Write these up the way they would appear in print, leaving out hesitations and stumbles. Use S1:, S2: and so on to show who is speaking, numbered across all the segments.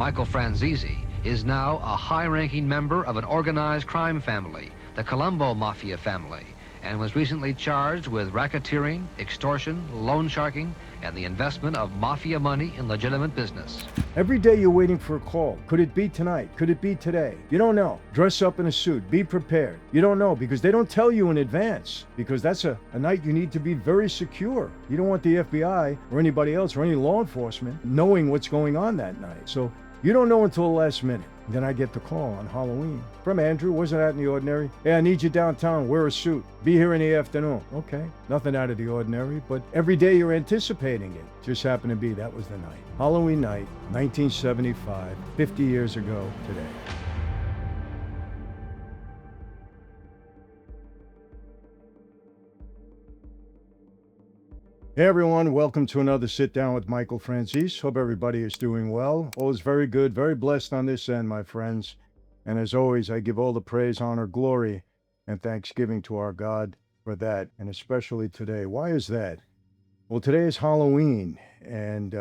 S1: Michael Franzese is now a high-ranking member of an organized crime family, the Colombo Mafia family, and was recently charged with racketeering, extortion, loan sharking, and the investment of mafia money in legitimate business.
S2: Every day you're waiting for a call. Could it be tonight? Could it be today? You don't know. Dress up in a suit. Be prepared. You don't know because they don't tell you in advance, because that's a night you need to be very secure. You don't want the FBI or anybody else or any law enforcement knowing what's going on that night. So you don't know until the last minute. Then I get the call on Halloween from Andrew. Wasn't out in the ordinary. Hey, I need you downtown. Wear a suit. Be here in the afternoon. Okay, nothing out of the ordinary, but every day you're anticipating it. Just happened to be that was the night. Halloween night, 1975, 50 years ago today. Hey everyone, welcome to another Sit Down with Michael Franzese. Hope everybody is doing well. All is very good, very blessed on this end, my friends. And as always, I give all the praise, honor, glory, and thanksgiving to our God for that, and especially today. Why is that? Well, today is Halloween, and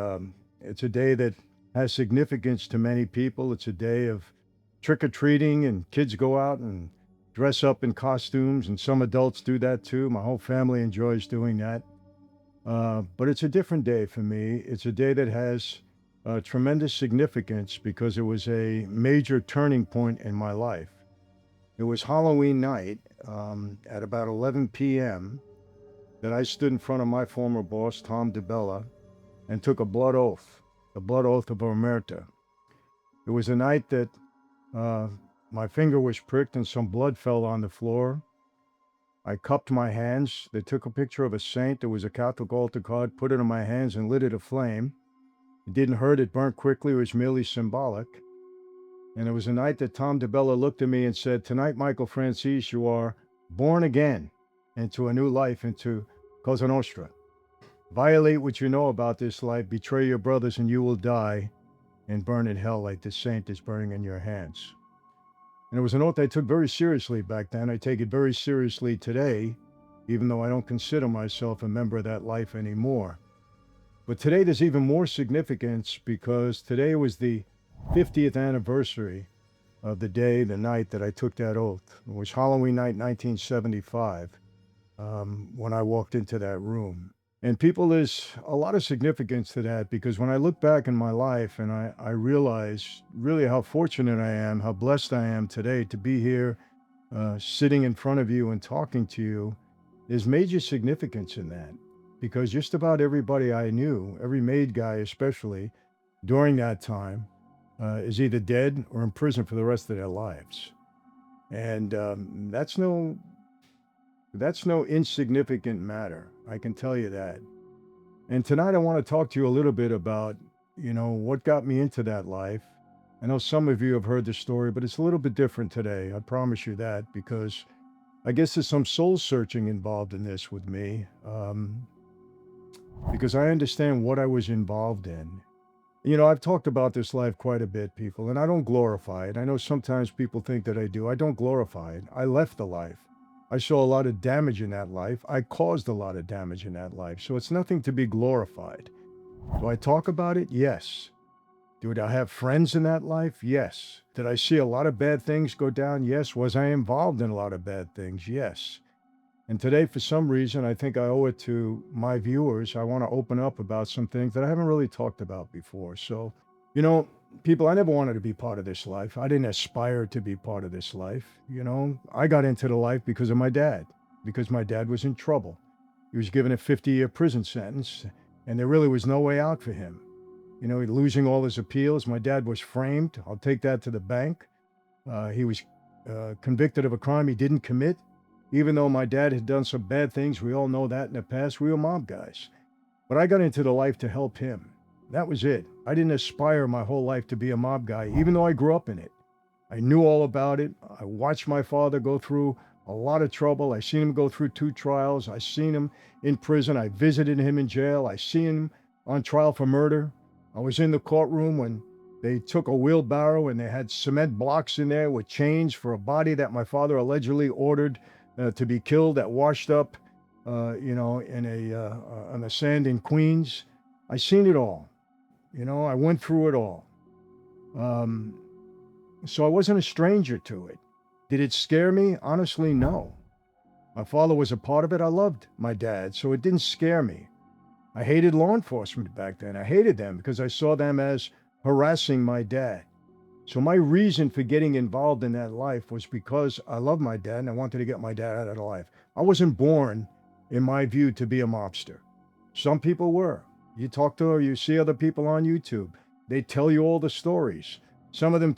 S2: it's a day that has significance to many people. It's a day of trick-or-treating, and kids go out and dress up in costumes, and some adults do that too. My whole family enjoys doing that. But it's a different day for me. It's a day that has tremendous significance because it was a major turning point in my life. It was Halloween night at about 11 p.m. that I stood in front of my former boss, Tom DiBella, and took a blood oath, the blood oath of Omerta. It was a night that my finger was pricked and some blood fell on the floor. I cupped my hands. They took a picture of a saint. There was a Catholic altar card, put it in my hands and lit it aflame. It didn't hurt. It burnt quickly. It was merely symbolic. And it was a night that Tom DiBella looked at me and said, "Tonight, Michael Franzese, you are born again into a new life, into Cosa Nostra. Violate what you know about this life, betray your brothers, and you will die and burn in hell like this saint is burning in your hands." And it was an oath I took very seriously back then. I take it very seriously today, even though I don't consider myself a member of that life anymore. But today there's even more significance because today was the 50th anniversary of the day, the night that I took that oath. It was Halloween night, 1975, when I walked into that room. And people, there's a lot of significance to that because when I look back in my life and I realize really how fortunate I am, how blessed I am today to be here sitting in front of you and talking to you, there's major significance in that because just about everybody I knew, every made guy especially, during that time is either dead or in prison for the rest of their lives. And that's no insignificant matter. I can tell you that. And tonight I want to talk to you a little bit about, what got me into that life. I know some of you have heard the story, but it's a little bit different today. I promise you that, because I guess there's some soul searching involved in this with me, because I understand what I was involved in. I've talked about this life quite a bit, people, and I don't glorify it. I know sometimes people think that I do. I don't glorify it. I left the life. I saw a lot of damage in that life. I caused a lot of damage in that life. So it's nothing to be glorified. Do I talk about it? Yes. Did I have friends in that life? Yes. Did I see a lot of bad things go down? Yes. Was I involved in a lot of bad things? Yes. And today, for some reason, I think I owe it to my viewers. I want to open up about some things that I haven't really talked about before. So, people, I never wanted to be part of this life. I didn't aspire to be part of this life. I got into the life because of my dad, because my dad was in trouble. He was given a 50-year prison sentence, and there really was no way out for him. Losing all his appeals. My dad was framed. I'll take that to the bank. He was convicted of a crime he didn't commit. Even though my dad had done some bad things, we all know that in the past, we were mob guys. But I got into the life to help him. That was it. I didn't aspire my whole life to be a mob guy, even though I grew up in it. I knew all about it. I watched my father go through a lot of trouble. I seen him go through 2 trials. I seen him in prison. I visited him in jail. I seen him on trial for murder. I was in the courtroom when they took a wheelbarrow and they had cement blocks in there with chains for a body that my father allegedly ordered to be killed, that washed up, on the sand in Queens. I seen it all. I went through it all. Um, so I wasn't a stranger to it. Did it scare me? Honestly, no. My father was a part of it. I loved my dad, so it didn't scare me. I hated law enforcement back then. I hated them because I saw them as harassing my dad. So my reason for getting involved in that life was because I loved my dad and I wanted to get my dad out of life. I wasn't born, in my view, to be a mobster. Some people were. You talk to or you see other people on YouTube. They tell you all the stories. Some of them they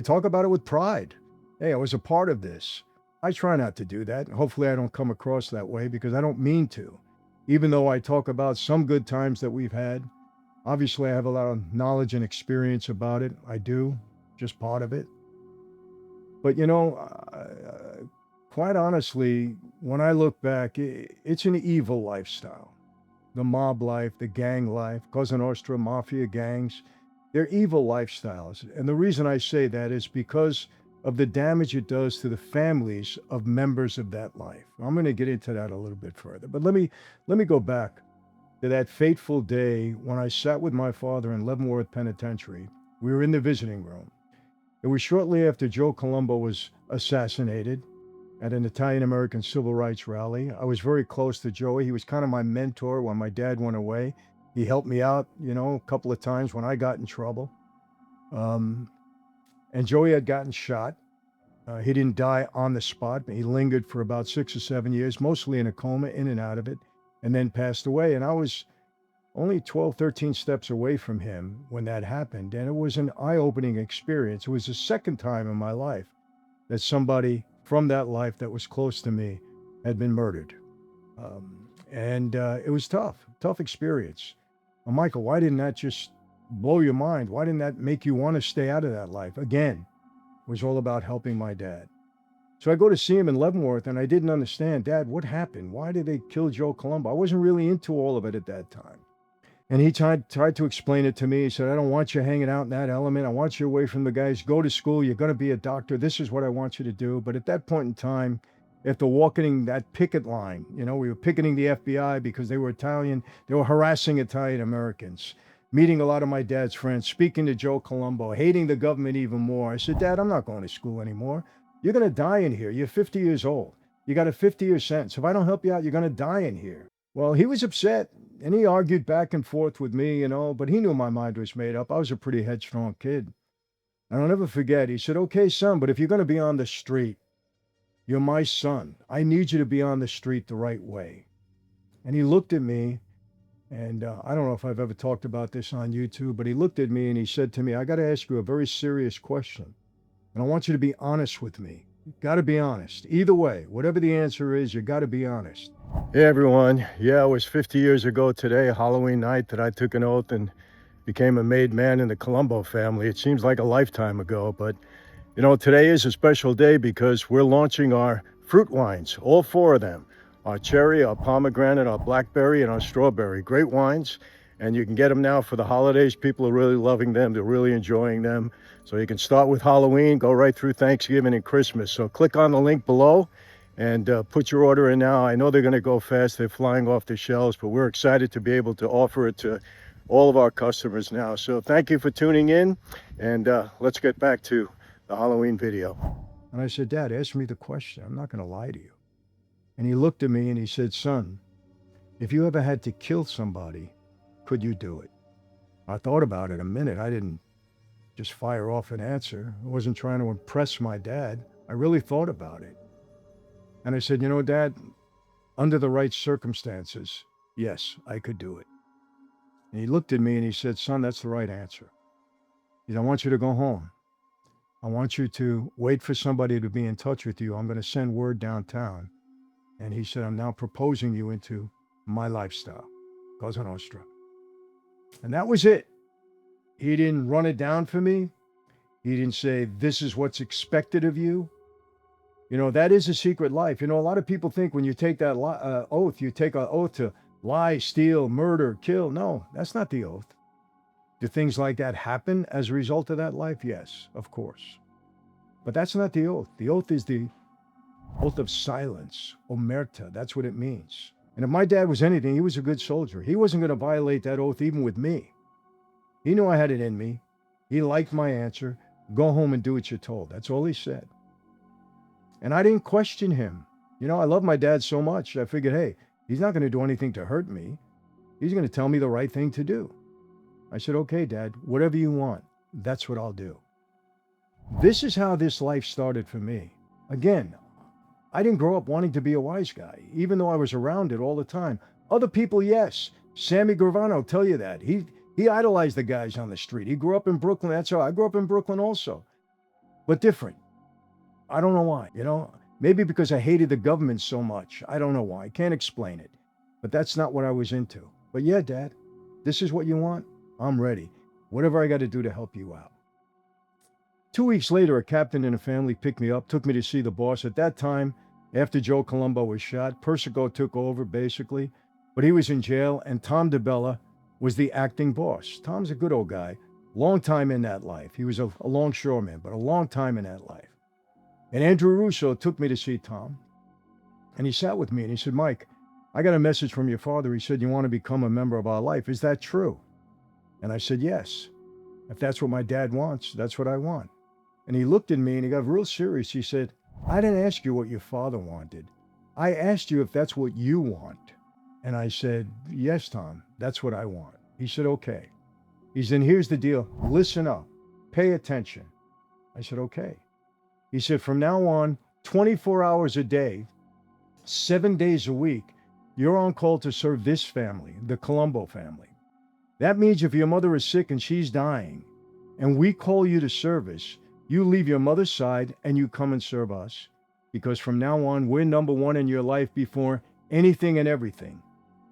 S2: talk about it with pride. Hey, I was a part of this. I try not to do that. Hopefully I don't come across that way because I don't mean to. Even though I talk about some good times that we've had, obviously, I have a lot of knowledge and experience about it. I do, just part of it. But quite honestly, when I look back, it's an evil lifestyle. The mob life, the gang life, Cosa Nostra, mafia gangs, they're evil lifestyles. And the reason I say that is because of the damage it does to the families of members of that life. I'm going to get into that a little bit further. But let me go back to that fateful day when I sat with my father in Leavenworth Penitentiary. We were in the visiting room. It was shortly after Joe Colombo was assassinated at an Italian American civil rights rally. I was very close to Joey. He was kind of my mentor when my dad went away. He helped me out, a couple of times when I got in trouble. Um, and Joey had gotten shot. He didn't die on the spot, but he lingered for about 6 or 7 years, mostly in a coma, in and out of it, and then passed away. And I was only 12, 13 steps away from him when that happened. And it was an eye opening experience. It was the second time in my life that somebody from that life that was close to me had been murdered. And it was tough experience. Well, Michael, why didn't that just blow your mind? Why didn't that make you want to stay out of that life? Again, it was all about helping my dad. So I go to see him in Leavenworth and I didn't understand, Dad, what happened? Why did they kill Joe Colombo? I wasn't really into all of it at that time. And he tried to explain it to me. He said, I don't want you hanging out in that element. I want you away from the guys. Go to school. You're going to be a doctor. This is what I want you to do. But at that point in time, after walking that picket line, we were picketing the FBI because they were Italian. They were harassing Italian Americans, meeting a lot of my dad's friends, speaking to Joe Colombo, hating the government even more. I said, Dad, I'm not going to school anymore. You're going to die in here. You're 50 years old. You got a 50-year sentence. If I don't help you out, you're going to die in here. Well, he was upset and he argued back and forth with me, but he knew my mind was made up. I was a pretty headstrong kid. And I'll never forget, he said, okay, son, but if you're going to be on the street, you're my son. I need you to be on the street the right way. And he looked at me, and I don't know if I've ever talked about this on YouTube, but he looked at me and he said to me, I got to ask you a very serious question. And I want you to be honest with me. You got to be honest. Either way, whatever the answer is, you got to be honest. Hey everyone, yeah, it was 50 years ago today, Halloween night, that I took an oath and became a made man in the Colombo family. It seems like a lifetime ago, but today is a special day because we're launching our fruit wines, all four of them. Our cherry, our pomegranate, our blackberry, and our strawberry. Great wines, and you can get them now for the holidays. People are really loving them. They're really enjoying them. So you can start with Halloween, go right through Thanksgiving and Christmas. So click on the link below and put your order in now. I know they're going to go fast. They're flying off the shelves, but we're excited to be able to offer it to all of our customers now. So thank you for tuning in, and let's get back to the Halloween video. And I said, Dad, ask me the question. I'm not going to lie to you. And he looked at me and he said, son, if you ever had to kill somebody, could you do it? I thought about it a minute. I didn't just fire off an answer. I wasn't trying to impress my dad. I really thought about it. And I said, Dad, under the right circumstances, yes, I could do it. And he looked at me and he said, son, that's the right answer. He said, I want you to go home. I want you to wait for somebody to be in touch with you. I'm going to send word downtown. And he said, I'm now proposing you into my lifestyle, Cosa Nostra. And that was it. He didn't run it down for me. He didn't say, this is what's expected of you. That is a secret life. A lot of people think when you take that oath, you take an oath to lie, steal, murder, kill. No, that's not the oath. Do things like that happen as a result of that life? Yes, of course. But that's not the oath. The oath is the oath of silence, omerta. That's what it means. And if my dad was anything, he was a good soldier. He wasn't going to violate that oath even with me. He knew I had it in me. He liked my answer. Go home and do what you're told. That's all he said. And I didn't question him. You know, I love my dad so much. I figured, hey, he's not going to do anything to hurt me. He's going to tell me the right thing to do. I said, okay, Dad, whatever you want, that's what I'll do. This is how this life started for me. Again, I didn't grow up wanting to be a wise guy, even though I was around it all the time. Other people, yes. Sammy Gravano will tell you that. He idolized the guys on the street. He grew up in Brooklyn. That's how I grew up in Brooklyn also. But different. I don't know why, you know. Maybe because I hated the government so much. I don't know why. I can't explain it. But that's not what I was into. But yeah, Dad, this is what you want? I'm ready. Whatever I got to do to help you out. 2 weeks later, a captain in a family picked me up, took me to see the boss. At that time, after Joe Colombo was shot, Persico took over, basically. But he was in jail, and Tom DiBella was the acting boss. Tom's a good old guy. Long time in that life. He was a longshoreman, but a long time in that life. And Andrew Russo took me to see Tom. And he sat with me, and he said, Mike, I got a message from your father. He said, you want to become a member of our life. Is that true? And I said, yes. If that's what my dad wants, that's what I want. And he looked at me and he got real serious. He said, I didn't ask you what your father wanted. I asked you if that's what you want. And I said, yes, Tom, that's what I want. He said, okay. He said, here's the deal. Listen up. Pay attention. I said, okay. He said, from now on, 24 hours a day, 7 days a week, you're on call to serve this family, the Colombo family. That means if your mother is sick and she's dying, and we call you to service, you leave your mother's side and you come and serve us. Because from now on, we're number one in your life before anything and everything.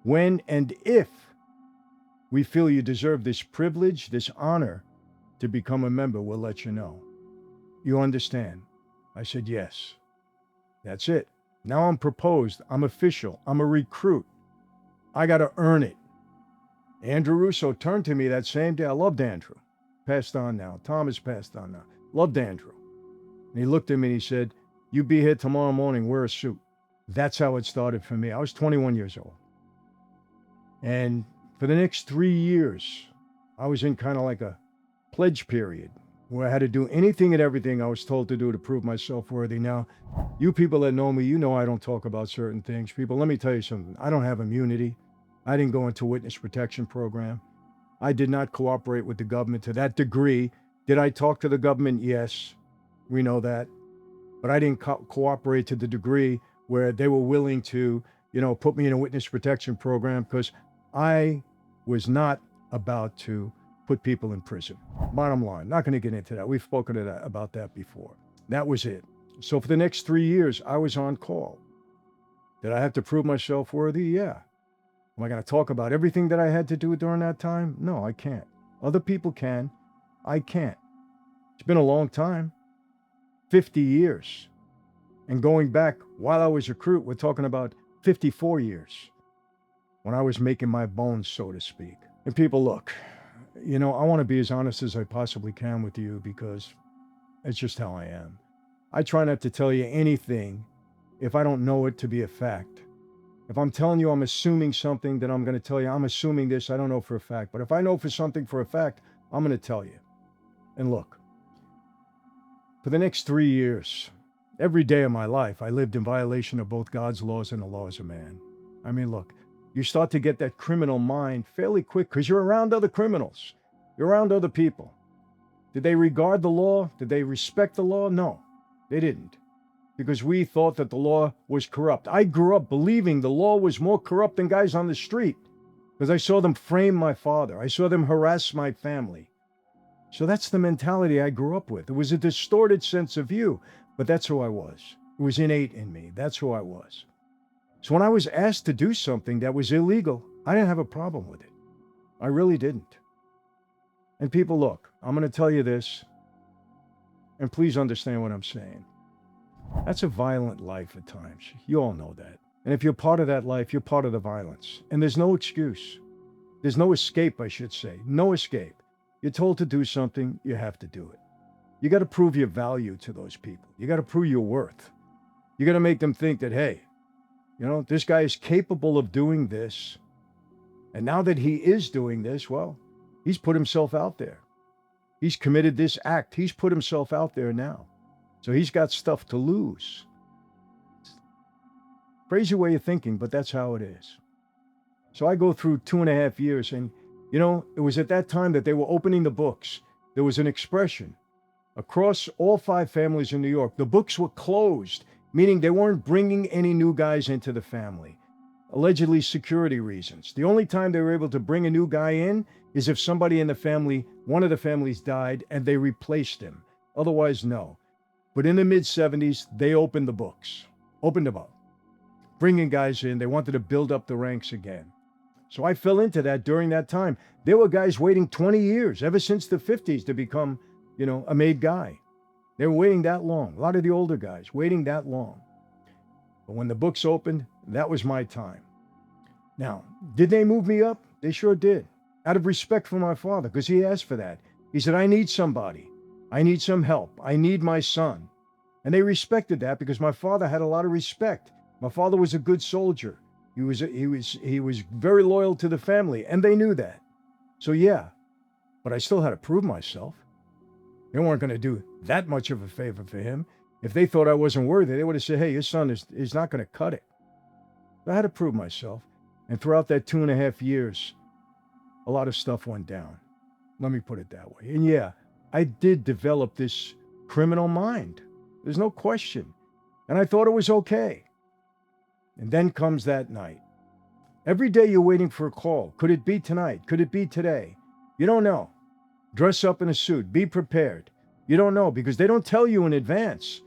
S2: When and if we feel you deserve this privilege, this honor to become a member, we'll let you know. You understand? I said, yes. That's it. Now I'm proposed. I'm official. I'm a recruit. I got to earn it. Andrew Russo turned to me that same day. I loved Andrew. Passed on now. Tom is passed on now. Loved Andrew. And he looked at me and he said, you be here tomorrow morning, wear a suit. That's how it started for me. I was 21 years old. And for the next 3 years, I was in kind of like a pledge period where I had to do anything and everything I was told to do to prove myself worthy. Now, you people that know me, you know I don't talk about certain things. People, let me tell you something. I don't have immunity. I didn't go into a witness protection program. I did not cooperate with the government to that degree. Did I talk to the government? Yes, we know that. But I didn't cooperate to the degree where they were willing to, put me in a witness protection program because I was not about to put people in prison. Bottom line, not going to get into that. We've spoken about that before. That was it. So for the next 3 years, I was on call. Did I have to prove myself worthy? Yeah. Am I going to talk about everything that I had to do during that time? No, I can't. Other people can. I can't. It's been a long time. 50 years. And going back while I was a recruit, we're talking about 54 years when I was making my bones, so to speak. And people, look, I want to be as honest as I possibly can with you because it's just how I am. I try not to tell you anything if I don't know it to be a fact. If I'm telling you I'm assuming something, then I'm going to tell you I'm assuming this. I don't know for a fact. But if I know for something for a fact, I'm going to tell you. And look, for the next 3 years, every day of my life, I lived in violation of both God's laws and the laws of man. I mean, look, you start to get that criminal mind fairly quick because you're around other criminals. You're around other people. Did they regard the law? Did they respect the law? No, they didn't. Because we thought that the law was corrupt. I grew up believing the law was more corrupt than guys on the street because I saw them frame my father. I saw them harass my family. So that's the mentality I grew up with. It was a distorted sense of view, but that's who I was. It was innate in me. That's who I was. So when I was asked to do something that was illegal, I didn't have a problem with it. I really didn't. And people, look, I'm going to tell you this, and please understand what I'm saying. That's a violent life at times. You all know that. And if you're part of that life, you're part of the violence. And there's no excuse. There's no escape, I should say. No escape. You're told to do something, you have to do it. You got to prove your value to those people. You got to prove your worth. You got to make them think that, hey, this guy is capable of doing this. And now that he is doing this, well, he's put himself out there. He's committed this act. He's put himself out there now. So he's got stuff to lose. Crazy way of thinking, but that's how it is. So I go through 2.5 years, and, it was at that time that they were opening the books. There was an expression across all 5 families in New York. The books were closed, meaning they weren't bringing any new guys into the family. Allegedly security reasons. The only time they were able to bring a new guy in is if somebody in the family, one of the families died and they replaced him. Otherwise, no. But in the mid-70s, they opened the books, opened them up, bringing guys in. They wanted to build up the ranks again. So I fell into that during that time. There were guys waiting 20 years, ever since the 50s, to become, a made guy. They were waiting that long. A lot of the older guys waiting that long. But when the books opened, that was my time. Now, did they move me up? They sure did. Out of respect for my father, because he asked for that. He said, I need somebody. I need some help. I need my son. And they respected that because my father had a lot of respect. My father was a good soldier. He was very loyal to the family, and they knew that. So yeah, but I still had to prove myself. They weren't going to do that much of a favor for him. If they thought I wasn't worthy, they would have said, hey, your son is not going to cut it. But I had to prove myself. And throughout that 2.5 years, a lot of stuff went down. Let me put it that way. And yeah, I did develop this criminal mind. There's no question. And I thought it was okay. And then comes that night. Every day you're waiting for a call. Could it be tonight? Could it be today? You don't know. Dress up in a suit. Be prepared. You don't know because they don't tell you in advance.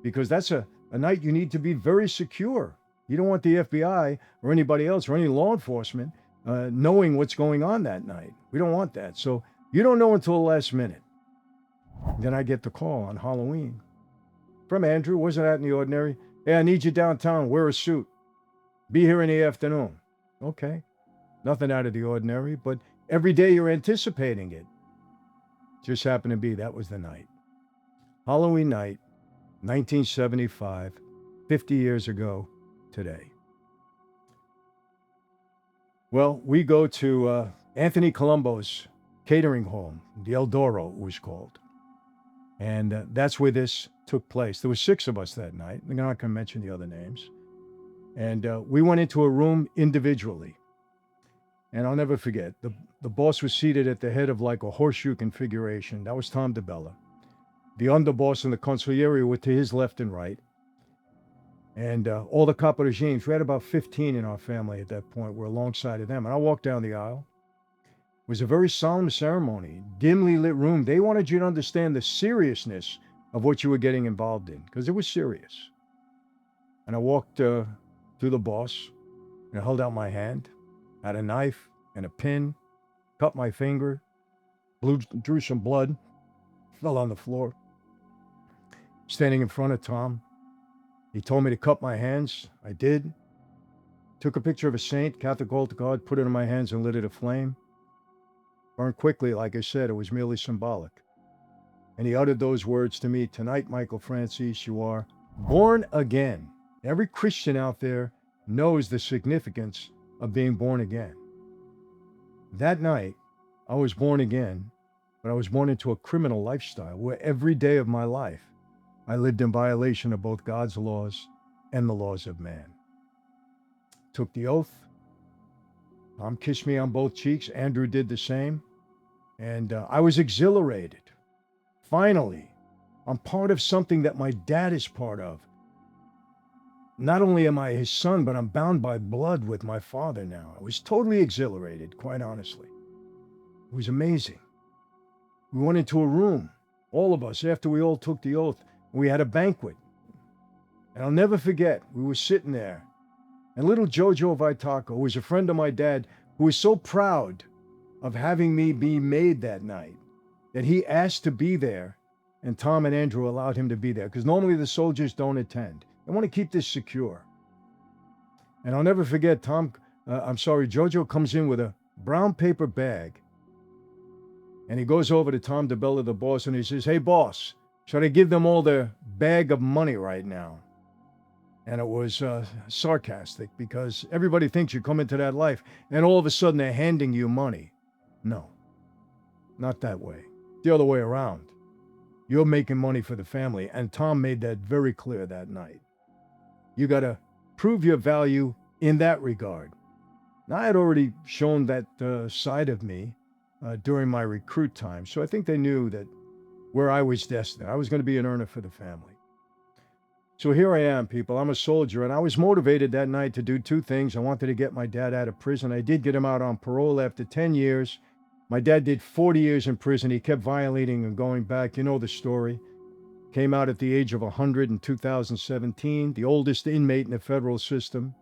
S2: Because that's a night you need to be very secure. You don't want the FBI or anybody else or any law enforcement knowing what's going on that night. We don't want that. So you don't know until the last minute. Then I get the call on Halloween from Andrew. Wasn't that in the ordinary? Hey, I need you downtown. Wear a suit. Be here in the afternoon. Okay. Nothing out of the ordinary, but every day you're anticipating it. Just happened to be that was the night. Halloween night, 1975, 50 years ago today. Well, we go to Anthony Colombo's catering home, the Eldoro it was called. And that's where this took place. There were 6 of us that night. I'm not going to mention the other names. And we went into a room individually. And I'll never forget, the boss was seated at the head of like a horseshoe configuration. That was Tom DiBella. The underboss and the consigliere were to his left and right. And all the caporegimes, we had about 15 in our family at that point, were alongside of them. And I walked down the aisle. It was a very solemn ceremony, dimly lit room. They wanted you to understand the seriousness of what you were getting involved in, because it was serious. And I walked to the boss, and I held out my hand, had a knife and a pin, cut my finger, drew some blood, fell on the floor. Standing in front of Tom, he told me to cup my hands. I did. Took a picture of a saint, Catholic altar card, put it in my hands and lit it aflame. Burned quickly, like I said, it was merely symbolic. And he uttered those words to me, tonight, Michael Franzese, you are born again. Every Christian out there knows the significance of being born again. That night, I was born again, but I was born into a criminal lifestyle where every day of my life, I lived in violation of both God's laws and the laws of man. Took the oath. Tom kissed me on both cheeks. Andrew did the same. And I was exhilarated. Finally, I'm part of something that my dad is part of. Not only am I his son, but I'm bound by blood with my father now. I was totally exhilarated, quite honestly. It was amazing. We went into a room, all of us, after we all took the oath. We had a banquet. And I'll never forget, we were sitting there. And little Jojo Vaitaco, who was a friend of my dad, who was so proud of having me be made that night, that he asked to be there, and Tom and Andrew allowed him to be there, because normally the soldiers don't attend. They want to keep this secure. And I'll never forget, Jojo comes in with a brown paper bag, and he goes over to Tom DiBella, the boss, and he says, hey, boss, should I give them all their bag of money right now? And it was sarcastic, because everybody thinks you come into that life and all of a sudden they're handing you money. No, not that way. the other way around. You're making money for the family, and Tom made that very clear that night. You got to prove your value in that regard. Now, I had already shown that side of me during my recruit time, so I think they knew that where I was destined, I was going to be an earner for the family. So here I am, people. I'm a soldier, and I was motivated that night to do two things. I wanted to get my dad out of prison. I did get him out on parole after 10 years. My dad did 40 years in prison. He kept violating and going back. You know the story. Came out at the age of 100 in 2017, the oldest inmate in the federal system.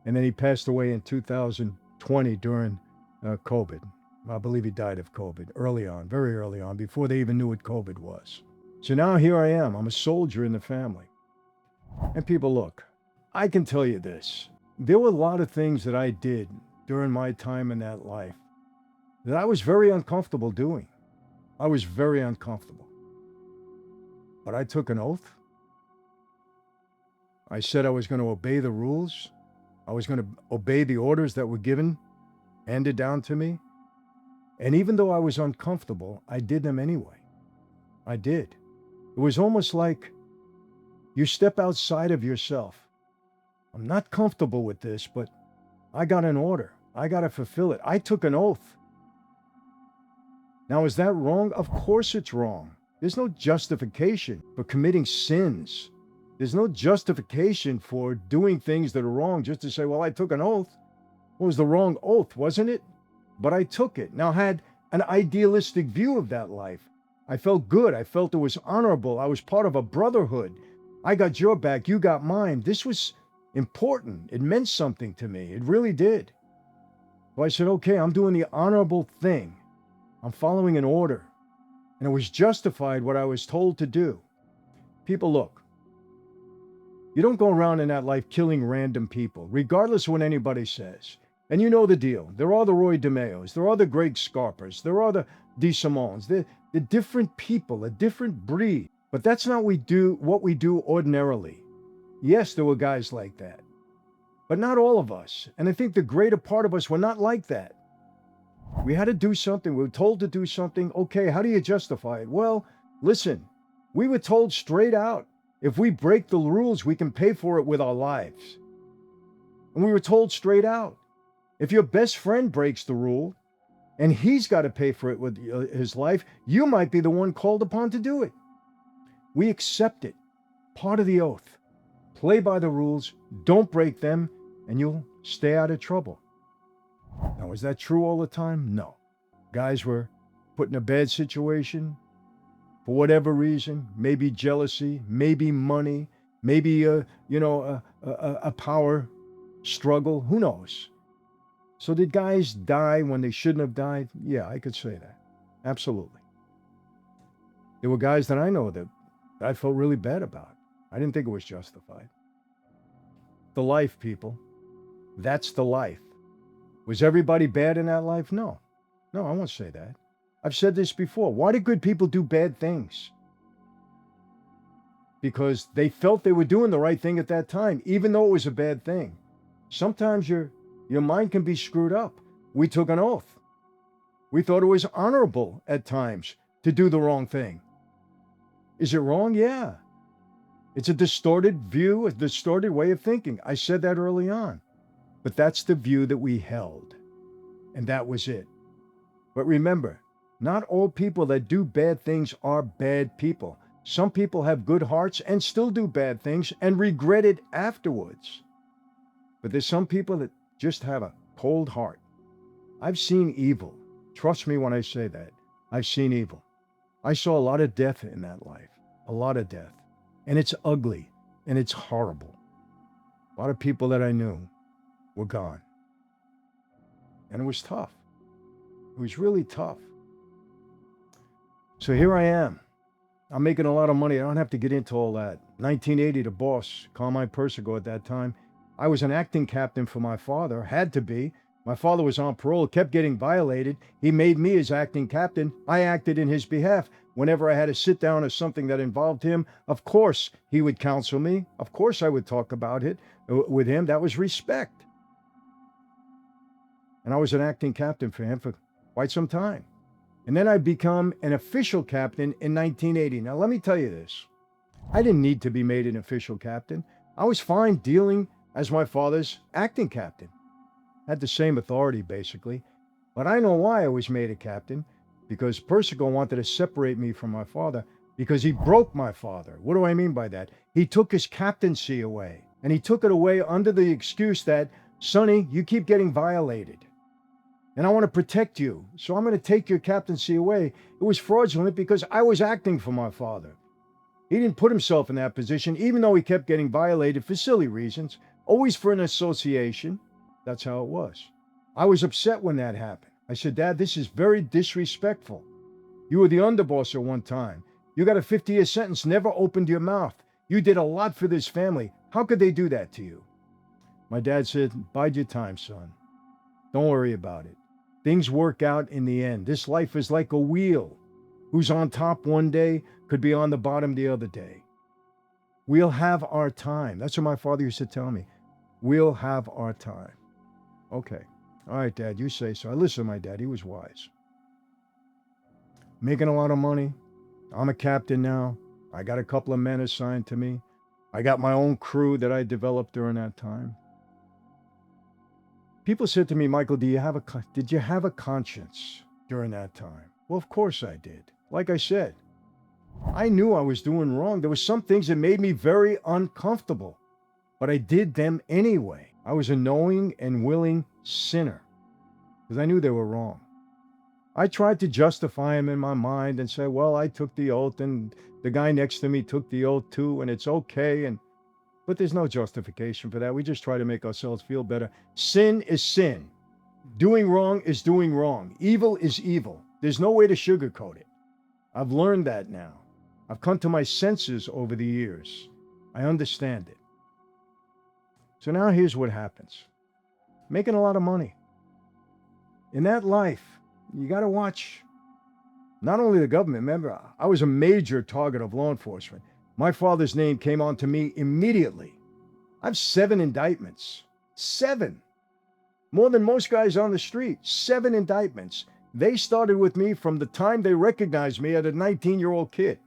S2: And then he passed away in 2020 during COVID. I believe he died of COVID early on, very early on, before they even knew what COVID was. So now here I am. I'm a soldier in the family. And people, look, I can tell you this. There were a lot of things that I did during my time in that life that I was very uncomfortable doing. I was very uncomfortable. But I took an oath. I said I was going to obey the rules. I was going to obey the orders that were given, handed down to me. And even though I was uncomfortable, I did them anyway. I did. It was almost like you step outside of yourself. I'm not comfortable with this, but I got an order. I got to fulfill it. I took an oath. Now, is that wrong? Of course it's wrong. There's no justification for committing sins. There's no justification for doing things that are wrong just to say, well, I took an oath. It was the wrong oath, wasn't it? But I took it. Now, I had an idealistic view of that life. I felt good. I felt it was honorable. I was part of a brotherhood. I got your back. You got mine. This was important. It meant something to me. It really did. So I said, okay, I'm doing the honorable thing. I'm following an order. And it was justified what I was told to do. People, look. You don't go around in that life killing random people, regardless of what anybody says. And you know the deal. There are the Roy DeMeos. There are the Greg Scarpers. There are the DeSimons. They're different people, a different breed. But that's not what we do ordinarily. Yes, there were guys like that. But not all of us. And I think the greater part of us were not like that. We had to do something. We were told to do something. Okay, how do you justify it? Well, listen, we were told straight out, if we break the rules, we can pay for it with our lives. And we were told straight out, if your best friend breaks the rule and he's got to pay for it with his life, you might be the one called upon to do it. We accept it. Part of the oath. Play by the rules, don't break them, and you'll stay out of trouble. Now, is that true all the time? No. Guys were put in a bad situation for whatever reason, maybe jealousy, maybe money, maybe a power struggle, who knows? So did guys die when they shouldn't have died? Yeah, I could say that. Absolutely. There were guys that I know that I felt really bad about. I didn't think it was justified. The life, people. That's the life. Was everybody bad in that life? No. No, I won't say that. I've said this before. Why do good people do bad things? Because they felt they were doing the right thing at that time, even though it was a bad thing. Sometimes your mind can be screwed up. We took an oath. We thought it was honorable at times to do the wrong thing. Is it wrong? Yeah. It's a distorted view, a distorted way of thinking. I said that early on. But that's the view that we held. And that was it. But remember, not all people that do bad things are bad people. Some people have good hearts and still do bad things and regret it afterwards. But there's some people that just have a cold heart. I've seen evil. Trust me when I say that. I've seen evil. I saw a lot of death in that life. A lot of death. And it's ugly. And it's horrible. A lot of people that I knew were gone. And it was tough. It was really tough. So here I am. I'm making a lot of money. I don't have to get into all that. 1980, the boss, Carmine Persico at that time. I was an acting captain for my father. Had to be. My father was on parole, kept getting violated. He made me his acting captain. I acted in his behalf. Whenever I had to sit down or something that involved him, of course he would counsel me. Of course I would talk about it with him. That was respect. And I was an acting captain for him for quite some time. And then I become an official captain in 1980. Now, let me tell you this. I didn't need to be made an official captain. I was fine dealing as my father's acting captain. Had the same authority, basically. But I know why I was made a captain. Because Persico wanted to separate me from my father because he broke my father. What do I mean by that? He took his captaincy away. And he took it away under the excuse that, Sonny, you keep getting violated. And I want to protect you. So I'm going to take your captaincy away. It was fraudulent because I was acting for my father. He didn't put himself in that position, even though he kept getting violated for silly reasons, always for an association. That's how it was. I was upset when that happened. I said, Dad, this is very disrespectful. You were the underboss at one time. You got a 50-year sentence, never opened your mouth. You did a lot for this family. How could they do that to you? My dad said, bide your time, son. Don't worry about it. Things work out in the end. This life is like a wheel. Who's on top one day could be on the bottom the other day. We'll have our time. That's what my father used to tell me. We'll have our time. Okay. All right, Dad, you say so. I listened to my dad. He was wise. Making a lot of money. I'm a captain now. I got a couple of men assigned to me. I got my own crew that I developed during that time. People said to me, Michael, did you have a conscience during that time? Well, of course I did. Like I said, I knew I was doing wrong. There were some things that made me very uncomfortable, but I did them anyway. I was a knowing and willing sinner because I knew they were wrong. I tried to justify them in my mind and say, well, I took the oath and the guy next to me took the oath too, and it's okay. But there's no justification for that. We just try to make ourselves feel better. Sin is sin. Doing wrong is doing wrong. Evil is evil. There's no way to sugarcoat it. I've learned that now. I've come to my senses over the years. I understand it. So now here's what happens. Making a lot of money. In that life, you got to watch not only the government. Remember, I was a major target of law enforcement. My father's name came on to me immediately. I have 7 indictments. 7. More than most guys on the street. 7 indictments. They started with me from the time they recognized me as a 19-year-old kid.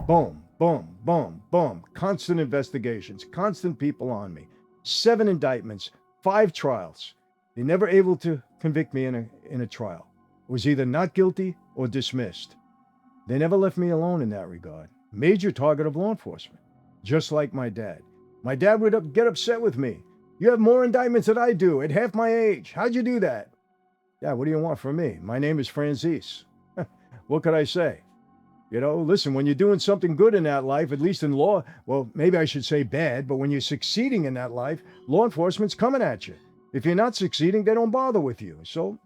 S2: Boom, boom, boom, boom. Constant investigations. Constant people on me. 7 indictments. 5 trials. They never able to convict me in a trial. It was either not guilty or dismissed. They never left me alone in that regard. Major target of law enforcement, just like my dad. My dad would get upset with me. You have more indictments than I do at half my age. How'd you do that? Yeah, what do you want from me? My name is Franzese. What could I say? You know, listen, when you're doing something good in that life, at least in law, well, maybe I should say bad, but when you're succeeding in that life, law enforcement's coming at you. If you're not succeeding, they don't bother with you. So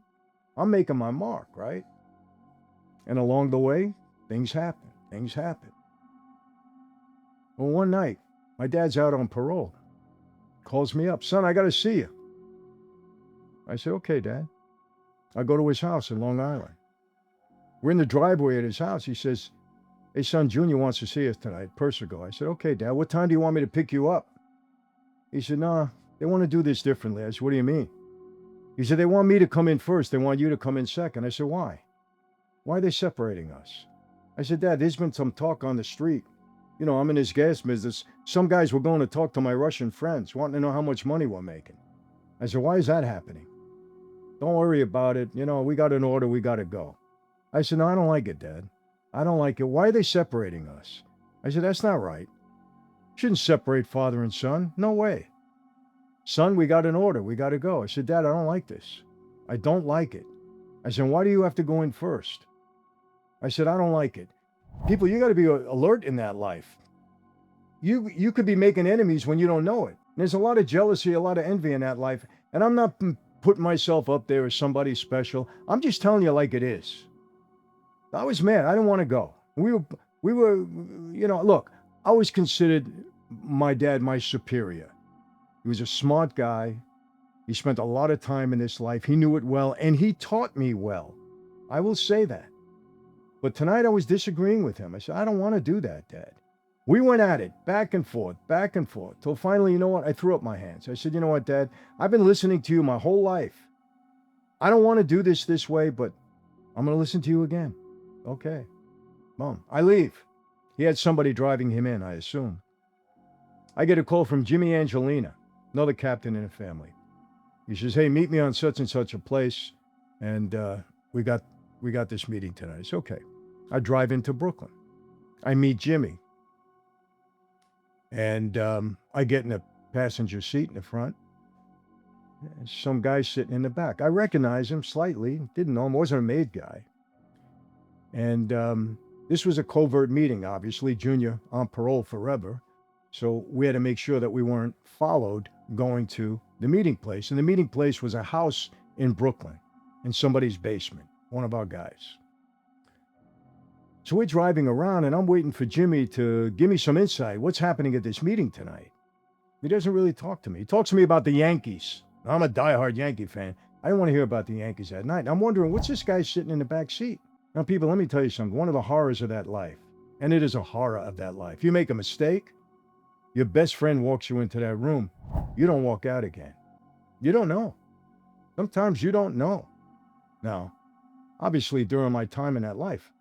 S2: I'm making my mark, right? And along the way, things happen. Things happen. Well, one night, my dad's out on parole. Calls me up. Son, I got to see you. I said, okay, Dad. I go to his house in Long Island. We're in the driveway at his house. He says, hey, son, Junior wants to see us tonight, Persico. I said, okay, Dad, what time do you want me to pick you up? He said, nah, they want to do this differently. I said, what do you mean? He said, they want me to come in first. They want you to come in second. I said, why? Why are they separating us? I said, Dad, there's been some talk on the street. You know, I'm in this gas business. Some guys were going to talk to my Russian friends, wanting to know how much money we're making. I said, why is that happening? Don't worry about it. You know, we got an order. We got to go. I said, no, I don't like it, Dad. I don't like it. Why are they separating us? I said, that's not right. Shouldn't separate father and son. No way. Son, we got an order. We got to go. I said, Dad, I don't like this. I don't like it. I said, why do you have to go in first? I said, I don't like it. People, you got to be alert in that life. You could be making enemies when you don't know it. There's a lot of jealousy, a lot of envy in that life. And I'm not putting myself up there as somebody special. I'm just telling you like it is. I was mad. I didn't want to go. We were, you know, look, I always considered my dad my superior. He was a smart guy. He spent a lot of time in this life. He knew it well, and he taught me well. I will say that. But tonight I was disagreeing with him. I said, I don't want to do that, Dad. We went at it, back and forth, till finally, you know what? I threw up my hands. I said, you know what, Dad? I've been listening to you my whole life. I don't want to do this way, but I'm going to listen to you again. Okay. Boom. I leave. He had somebody driving him in, I assume. I get a call from Jimmy Angelina, another captain in the family. He says, "Hey, meet me on such and such a place, and we got this meeting tonight." It's okay. I drive into Brooklyn. I meet Jimmy, and I get in the passenger seat in the front. Some guy sitting in the back. I recognize him slightly. Didn't know him. Wasn't a maid guy. And this was a covert meeting, obviously. Junior on parole forever. So we had to make sure that we weren't followed going to the meeting place. And the meeting place was a house in Brooklyn in somebody's basement, one of our guys. So we're driving around and I'm waiting for Jimmy to give me some insight. What's happening at this meeting tonight? He doesn't really talk to me. He talks to me about the Yankees. I'm a diehard Yankee fan. I didn't want to hear about the Yankees that night. And I'm wondering, what's this guy sitting in the back seat? Now, people, let me tell you something. One of the horrors of that life, and it is a horror of that life. You make a mistake, your best friend walks you into that room. You don't walk out again. You don't know. Sometimes you don't know. Now, obviously, during my time in that life,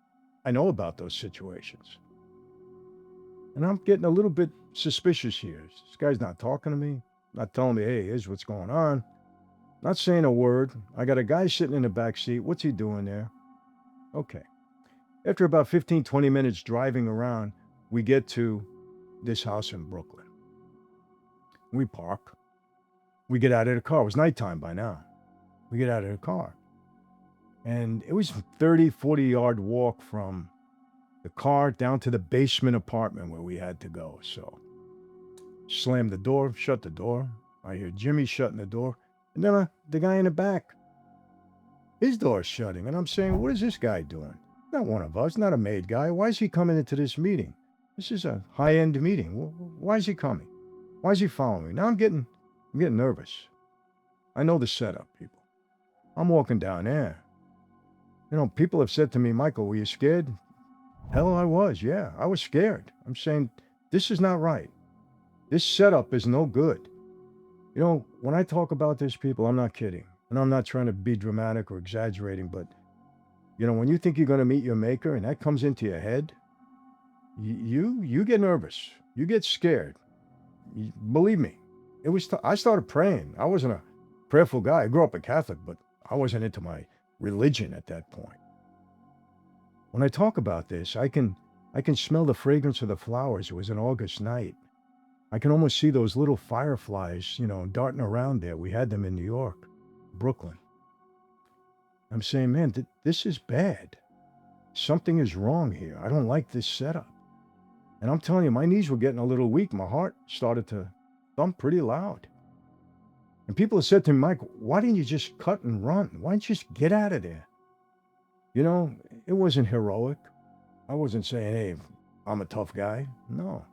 S2: I know about those situations. And I'm getting a little bit suspicious here. This guy's not talking to me, not telling me, hey, here's what's going on. Not saying a word. I got a guy sitting in the back seat. What's he doing there? Okay. After about 15, 20 minutes driving around, we get to this house in Brooklyn. We park. We get out of the car. It was nighttime by now. We get out of the car. And it was a 30, 40-yard walk from the car down to the basement apartment where we had to go. So slam the door, shut the door. I hear Jimmy shutting the door. And then the guy in the back, his door's shutting. And I'm saying, what is this guy doing? Not one of us, not a maid guy. Why is he coming into this meeting? This is a high-end meeting. Why is he coming? Why is he following me? Now I'm getting nervous. I know the setup, people. I'm walking down there. You know, people have said to me, Michael, were you scared? Hell, I was. Yeah, I was scared. I'm saying, this is not right. This setup is no good. You know, when I talk about this, people, I'm not kidding. And I'm not trying to be dramatic or exaggerating, but, you know, when you think you're going to meet your maker and that comes into your head, you get nervous. You get scared. Believe me, I started praying. I wasn't a prayerful guy. I grew up a Catholic, but I wasn't into my religion at that point. When I talk about this, I can smell the fragrance of the flowers. It was an August night. I can almost see those little fireflies, you know, darting around there. We had them in New York, Brooklyn. I'm saying, man, this is bad. Something is wrong here. I don't like this setup. And I'm telling you, my knees were getting a little weak. My heart started to thump pretty loud. And people have said to me, Mike, why didn't you just cut and run? Why didn't you just get out of there? You know, it wasn't heroic. I wasn't saying, hey, I'm a tough guy. No.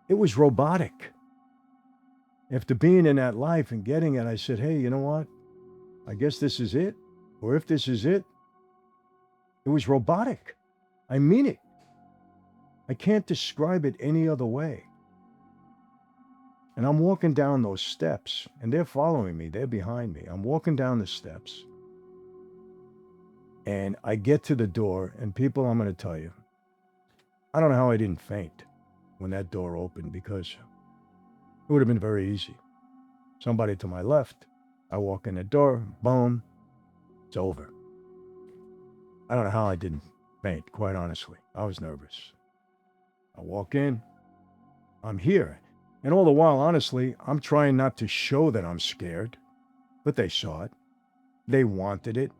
S2: It was robotic. After being in that life and getting it, I said, hey, you know what? I guess this is it. Or if this is it, it was robotic. I mean it. I can't describe it any other way. And I'm walking down those steps, and they're following me. They're behind me. I'm walking down the steps. And I get to the door, and people, I'm going to tell you, I don't know how I didn't faint when that door opened, because it would have been very easy. Somebody to my left, I walk in the door, boom, it's over. I don't know how I didn't faint, quite honestly. I was nervous. I walk in, I'm here. And all the while, honestly, I'm trying not to show that I'm scared, but they saw it. They wanted it.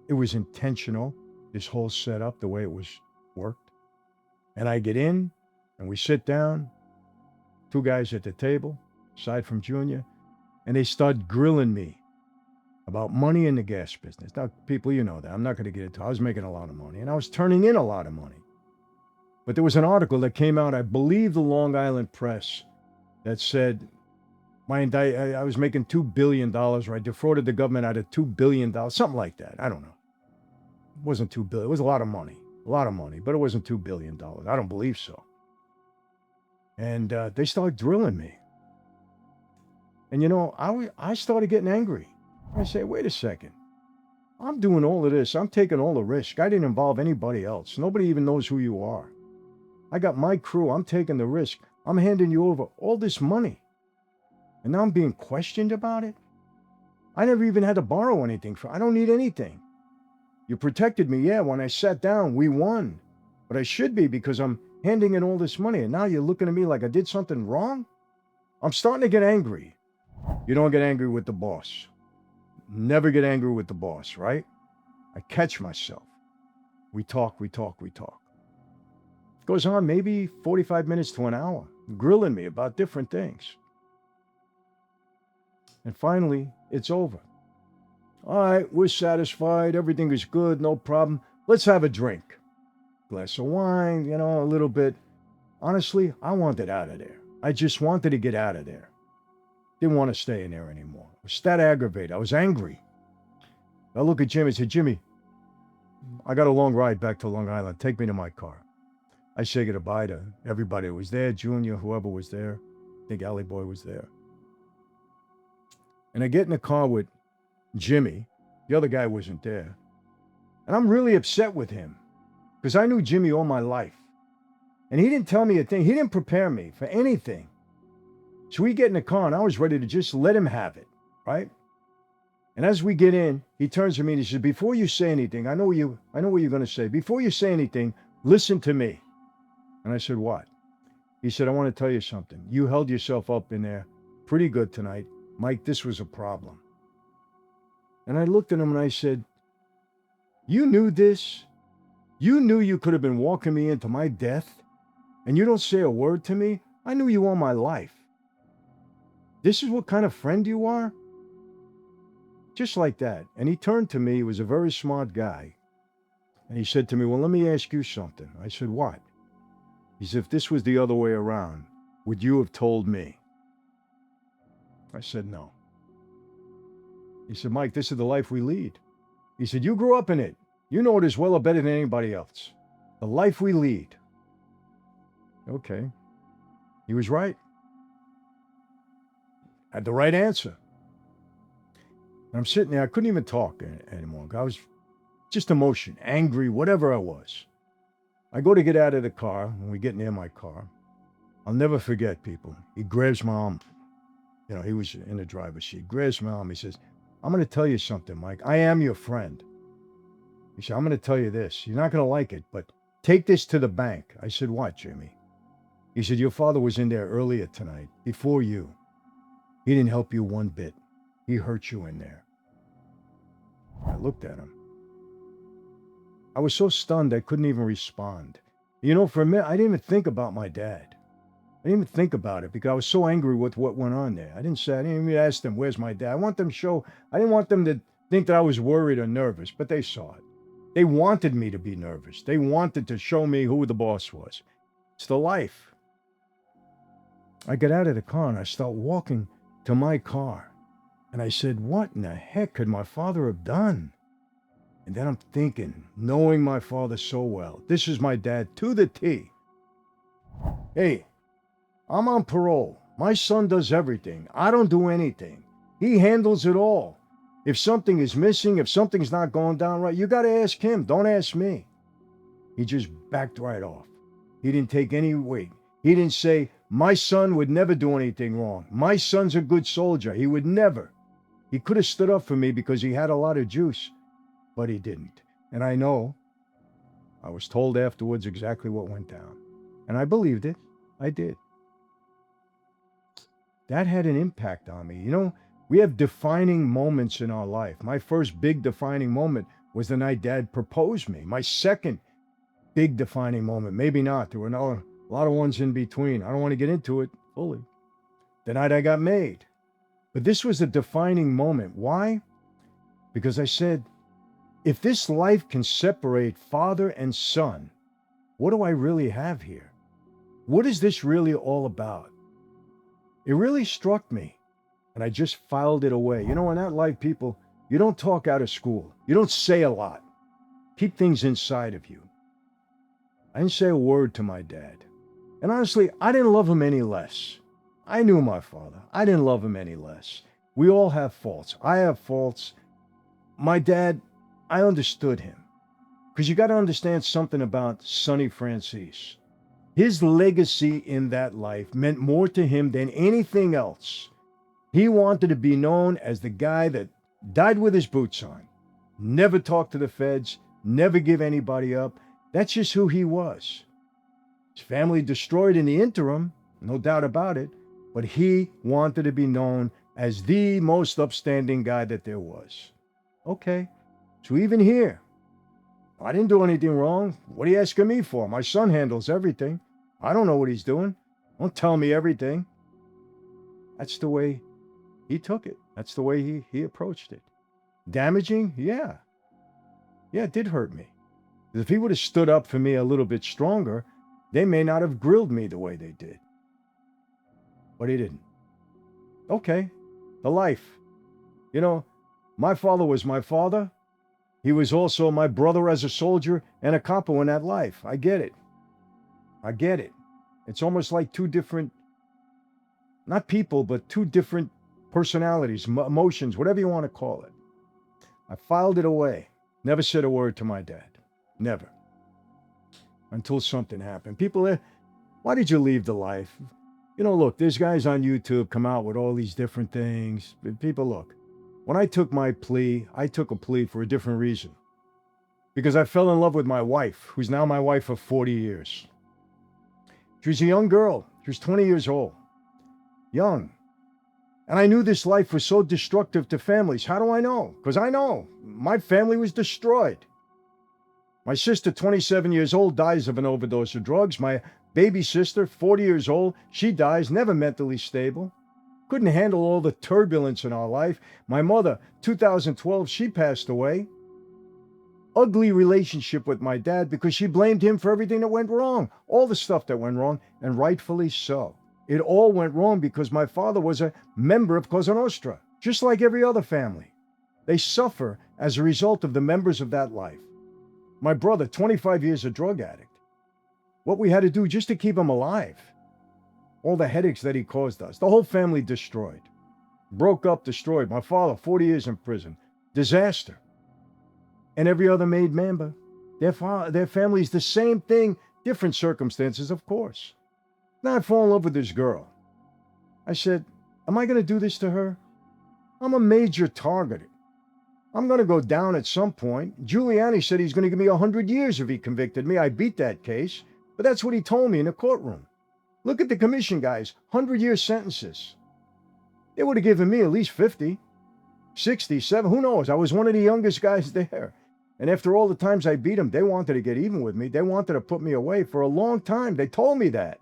S2: It was intentional, this whole setup, the way it was worked. And I get in, and we sit down, two guys at the table, aside from Junior, and they start grilling me about money in the gas business. Now, people, you know that. I'm not going to get into it. I was making a lot of money, and I was turning in a lot of money. But there was an article that came out, I believe the Long Island Press, that said I was making $2 billion, or I defrauded the government out of $2 billion, something like that. I don't know. It wasn't $2 billion. It was a lot of money, but it wasn't $2 billion. I don't believe so. And they started drilling me. And, you know, I started getting angry. I say, wait a second. I'm doing all of this. I'm taking all the risk. I didn't involve anybody else. Nobody even knows who you are. I got my crew. I'm taking the risk. I'm handing you over all this money. And now I'm being questioned about it? I never even had to borrow anything. I don't need anything. You protected me, yeah. When I sat down, we won. But I should be because I'm handing in all this money. And now you're looking at me like I did something wrong? I'm starting to get angry. You don't get angry with the boss. Never get angry with the boss, right? I catch myself. We talk. Goes on maybe 45 minutes to an hour, grilling me about different things. And finally, it's over. All right, we're satisfied. Everything is good. No problem. Let's have a drink. Glass of wine, a little bit. Honestly, I wanted out of there. I just wanted to get out of there. Didn't want to stay in there anymore. I was that aggravated. I was angry. I look at Jimmy and say, Jimmy, I got a long ride back to Long Island. Take me to my car. I say goodbye to everybody who was there, Junior, whoever was there. I think Alley Boy was there. And I get in the car with Jimmy. The other guy wasn't there. And I'm really upset with him because I knew Jimmy all my life. And he didn't tell me a thing. He didn't prepare me for anything. So we get in the car and I was ready to just let him have it, right? And as we get in, he turns to me and he says, before you say anything, I know what you're going to say. Before you say anything, listen to me. And I said, what? He said, I want to tell you something. You held yourself up in there pretty good tonight. Mike, this was a problem. And I looked at him and I said, you knew this? You knew you could have been walking me into my death? And you don't say a word to me? I knew you all my life. This is what kind of friend you are? Just like that. And he turned to me. He was a very smart guy. And he said to me, well, let me ask you something. I said, what? He said, if this was the other way around, would you have told me? I said, no. He said, Mike, this is the life we lead. He said, you grew up in it. You know it as well or better than anybody else. The life we lead. Okay. He was right. Had the right answer. And I'm sitting there. I couldn't even talk anymore. I was just emotion, angry, whatever I was. I go to get out of the car. When we get near my car, I'll never forget, people. He grabs my arm. He was in the driver's seat. Grabs my arm. He says, I'm going to tell you something, Mike. I am your friend. He said, I'm going to tell you this. You're not going to like it, but take this to the bank. I said, what, Jimmy? He said, your father was in there earlier tonight, before you. He didn't help you one bit. He hurt you in there. I looked at him. I was so stunned I couldn't even respond. For a minute, I didn't even think about my dad. I didn't even think about it because I was so angry with what went on there. I didn't even ask them, where's my dad? I didn't want them to think that I was worried or nervous, but they saw it. They wanted me to be nervous. They wanted to show me who the boss was. It's the life. I get out of the car and I start walking to my car. And I said, what in the heck could my father have done? And then I'm thinking, knowing my father so well, this is my dad to the T. Hey, I'm on parole. My son does everything. I don't do anything. He handles it all. If something is missing, if something's not going down right, you got to ask him. Don't ask me. He just backed right off. He didn't take any weight. He didn't say, my son would never do anything wrong. My son's a good soldier. He would never. He could have stood up for me because he had a lot of juice, but he didn't. And I know, I was told afterwards exactly what went down. And I believed it. I did. That had an impact on me. We have defining moments in our life. My first big defining moment was the night Dad proposed me. My second big defining moment, maybe not. There were a lot of ones in between. I don't want to get into it fully. The night I got made. But this was a defining moment. Why? Because I said, if this life can separate father and son, what do I really have here? What is this really all about? It really struck me. And I just filed it away. In that life, people, you don't talk out of school. You don't say a lot. Keep things inside of you. I didn't say a word to my dad. And honestly, I didn't love him any less. I knew my father. I didn't love him any less. We all have faults. I have faults. My dad, I understood him. Because you got to understand something about Sonny Franzese. His legacy in that life meant more to him than anything else. He wanted to be known as the guy that died with his boots on, never talked to the feds, never give anybody up. That's just who he was. His family destroyed in the interim, no doubt about it, but he wanted to be known as the most upstanding guy that there was. Okay, so even here, I didn't do anything wrong. What are you asking me for? My son handles everything. I don't know what he's doing. Don't tell me everything. That's the way he took it. That's the way he approached it. Damaging? Yeah. Yeah, it did hurt me. If he would have stood up for me a little bit stronger, they may not have grilled me the way they did. But he didn't. Okay, the life. You know, my father was my father. He was also my brother as a soldier and a capo in that life. I get it. I get it. It's almost like two different, not people, but two different personalities, emotions, whatever you want to call it. I filed it away. Never said a word to my dad. Never. Until something happened. People, why did you leave the life? You know, look, there's guys on YouTube come out with all these different things. People, look. When I took my plea, I took a plea for a different reason. Because I fell in love with my wife, who's now my wife for 40 years. She was a young girl. She was 20 years old. Young. And I knew this life was so destructive to families. How do I know? Because I know. My family was destroyed. My sister, 27 years old, dies of an overdose of drugs. My baby sister, 40 years old, she dies, never mentally stable. Couldn't handle all the turbulence in our life. My mother, 2012, she passed away. Ugly relationship with my dad because she blamed him for everything that went wrong. All the stuff that went wrong, and rightfully so. It all went wrong because my father was a member of Cosa Nostra, just like every other family. They suffer as a result of the members of that life. My brother, 25 years a drug addict. What we had to do just to keep him alive. All the headaches that he caused us. The whole family destroyed. Broke up, destroyed. My father, 40 years in prison. Disaster. And every other made member. Their family's the same thing. Different circumstances, of course. Now I fall in love with this girl. I said, am I going to do this to her? I'm a major target. I'm going to go down at some point. Giuliani said he's going to give me 100 years if he convicted me. I beat that case. But that's what he told me in the courtroom. Look at the commission guys, 100-year sentences. They would have given me at least 50, 60, 70, who knows? I was one of the youngest guys there. And after all the times I beat them, they wanted to get even with me. They wanted to put me away for a long time. They told me that.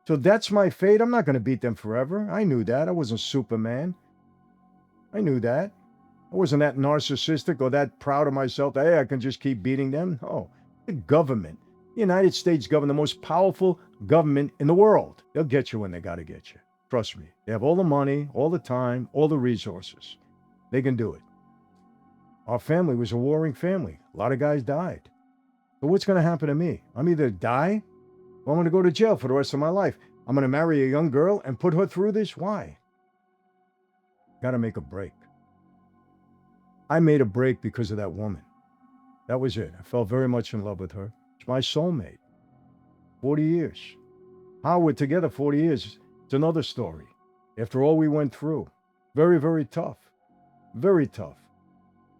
S2: So that's my fate. I'm not going to beat them forever. I knew that. I wasn't Superman. I knew that. I wasn't that narcissistic or that proud of myself that, hey, I can just keep beating them. No, the government. The United States government, the most powerful government in the world. They'll get you when they got to get you. Trust me. They have all the money, all the time, all the resources. They can do it. Our family was a warring family. A lot of guys died. But what's going to happen to me? I'm either die or I'm going to go to jail for the rest of my life. I'm going to marry a young girl and put her through this? Why? Got to make a break. I made a break because of that woman. That was it. I fell very much in love with her. It's my soulmate. 40 years. How we're together 40 years, it's another story. After all we went through. Very, very tough. Very tough.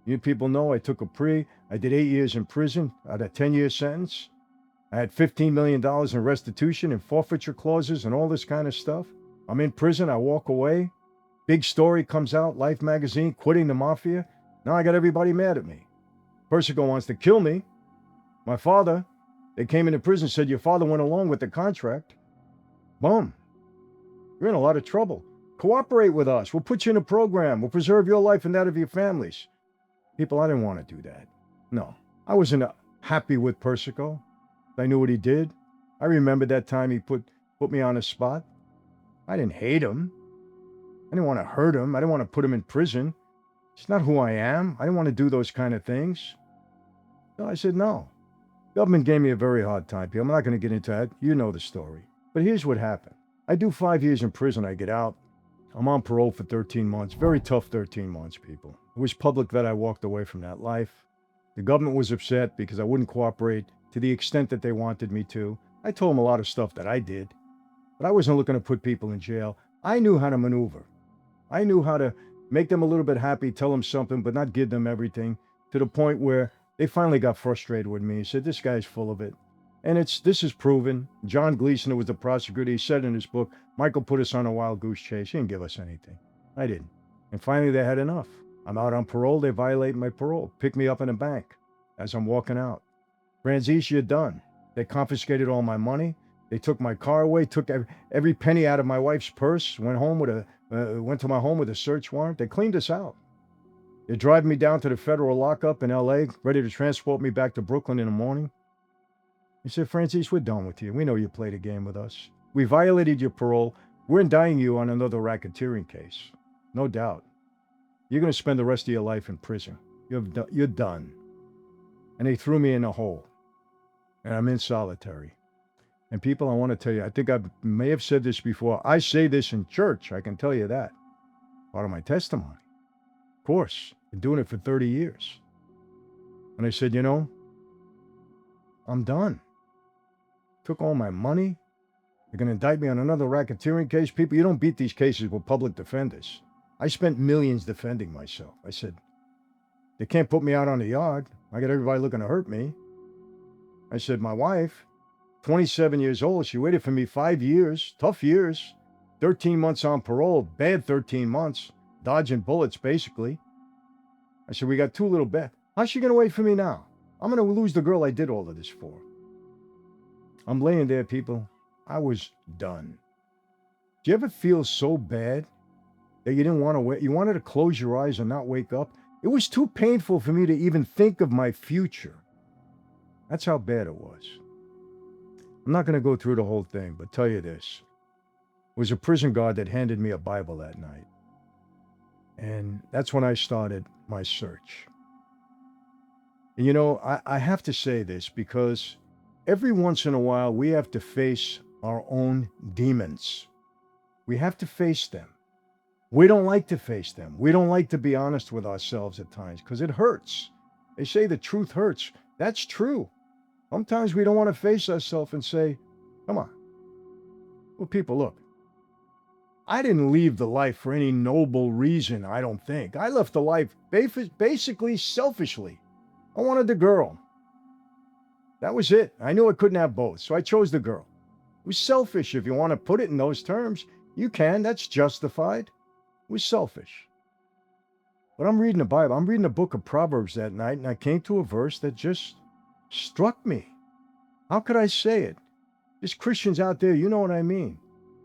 S2: You people know I took a plea. I did 8 years in prison. I had a 10-year sentence. I had $15 million in restitution and forfeiture clauses and all this kind of stuff. I'm in prison. I walk away. Big story comes out, Life magazine, quitting the mafia. Now I got everybody mad at me. Persico wants to kill me. My father, they came into prison, said, your father went along with the contract. Boom. You're in a lot of trouble. Cooperate with us. We'll put you in a program. We'll preserve your life and that of your families. People, I didn't want to do that. No. I wasn't happy with Persico. I knew what he did. I remember that time he put me on a spot. I didn't hate him. I didn't want to hurt him. I didn't want to put him in prison. It's not who I am. I didn't want to do those kind of things. So I said, no. Government gave me a very hard time, people. I'm not going to get into that. You know the story. But here's what happened. I do 5 years in prison. I get out. I'm on parole for 13 months. Very tough 13 months, people. It was public that I walked away from that life. The government was upset because I wouldn't cooperate to the extent that they wanted me to. I told them a lot of stuff that I did, but I wasn't looking to put people in jail. I knew how to maneuver. I knew how to make them a little bit happy, tell them something, but not give them everything, to the point where they finally got frustrated with me. He said, this guy's full of it. And this is proven. John Gleason, who was the prosecutor, he said in his book, Michael put us on a wild goose chase. He didn't give us anything. I didn't. And finally, they had enough. I'm out on parole. They violate my parole. Pick me up in a bank as I'm walking out. Franzese, you're done. They confiscated all my money. They took my car away, took every penny out of my wife's purse, went to my home with a search warrant. They cleaned us out. They're driving me down to the federal lockup in L.A., ready to transport me back to Brooklyn in the morning. He said, Franzese, we're done with you. We know you played a game with us. We violated your parole. We're indicting you on another racketeering case. No doubt. You're going to spend the rest of your life in prison. You're done. And they threw me in a hole. And I'm in solitary. And people, I want to tell you, I think I may have said this before. I say this in church. I can tell you that. Part of my testimony. Of course. Been doing it for 30 years. And I said, you know, I'm done. Took all my money. They're going to indict me on another racketeering case. People, you don't beat these cases with public defenders. I spent millions defending myself. I said, they can't put me out on the yard. I got everybody looking to hurt me. I said, my wife, 27 years old, she waited for me 5 years, tough years, 13 months on parole, bad 13 months, dodging bullets, basically. I said, we got two little bad. How's she going to wait for me now? I'm going to lose the girl I did all of this for. I'm laying there, people. I was done. Do you ever feel so bad that you didn't want to wait? You wanted to close your eyes and not wake up? It was too painful for me to even think of my future. That's how bad it was. I'm not going to go through the whole thing, but tell you this. It was a prison guard that handed me a Bible that night. And that's when I started my search. And you know, I have to say this because every once in a while we have to face our own demons. We have to face them. We don't like to face them. We don't like to be honest with ourselves at times because it hurts. They say the truth hurts. That's true. Sometimes we don't want to face ourselves and say, come on. Well, people, look. I didn't leave the life for any noble reason, I don't think. I left the life basically selfishly. I wanted the girl. That was it. I knew I couldn't have both, so I chose the girl. It was selfish, if you want to put it in those terms. You can. That's justified. It was selfish. But I'm reading the Bible. I'm reading the book of Proverbs that night, and I came to a verse that just struck me. How could I say it? There's Christians out there, you know what I mean.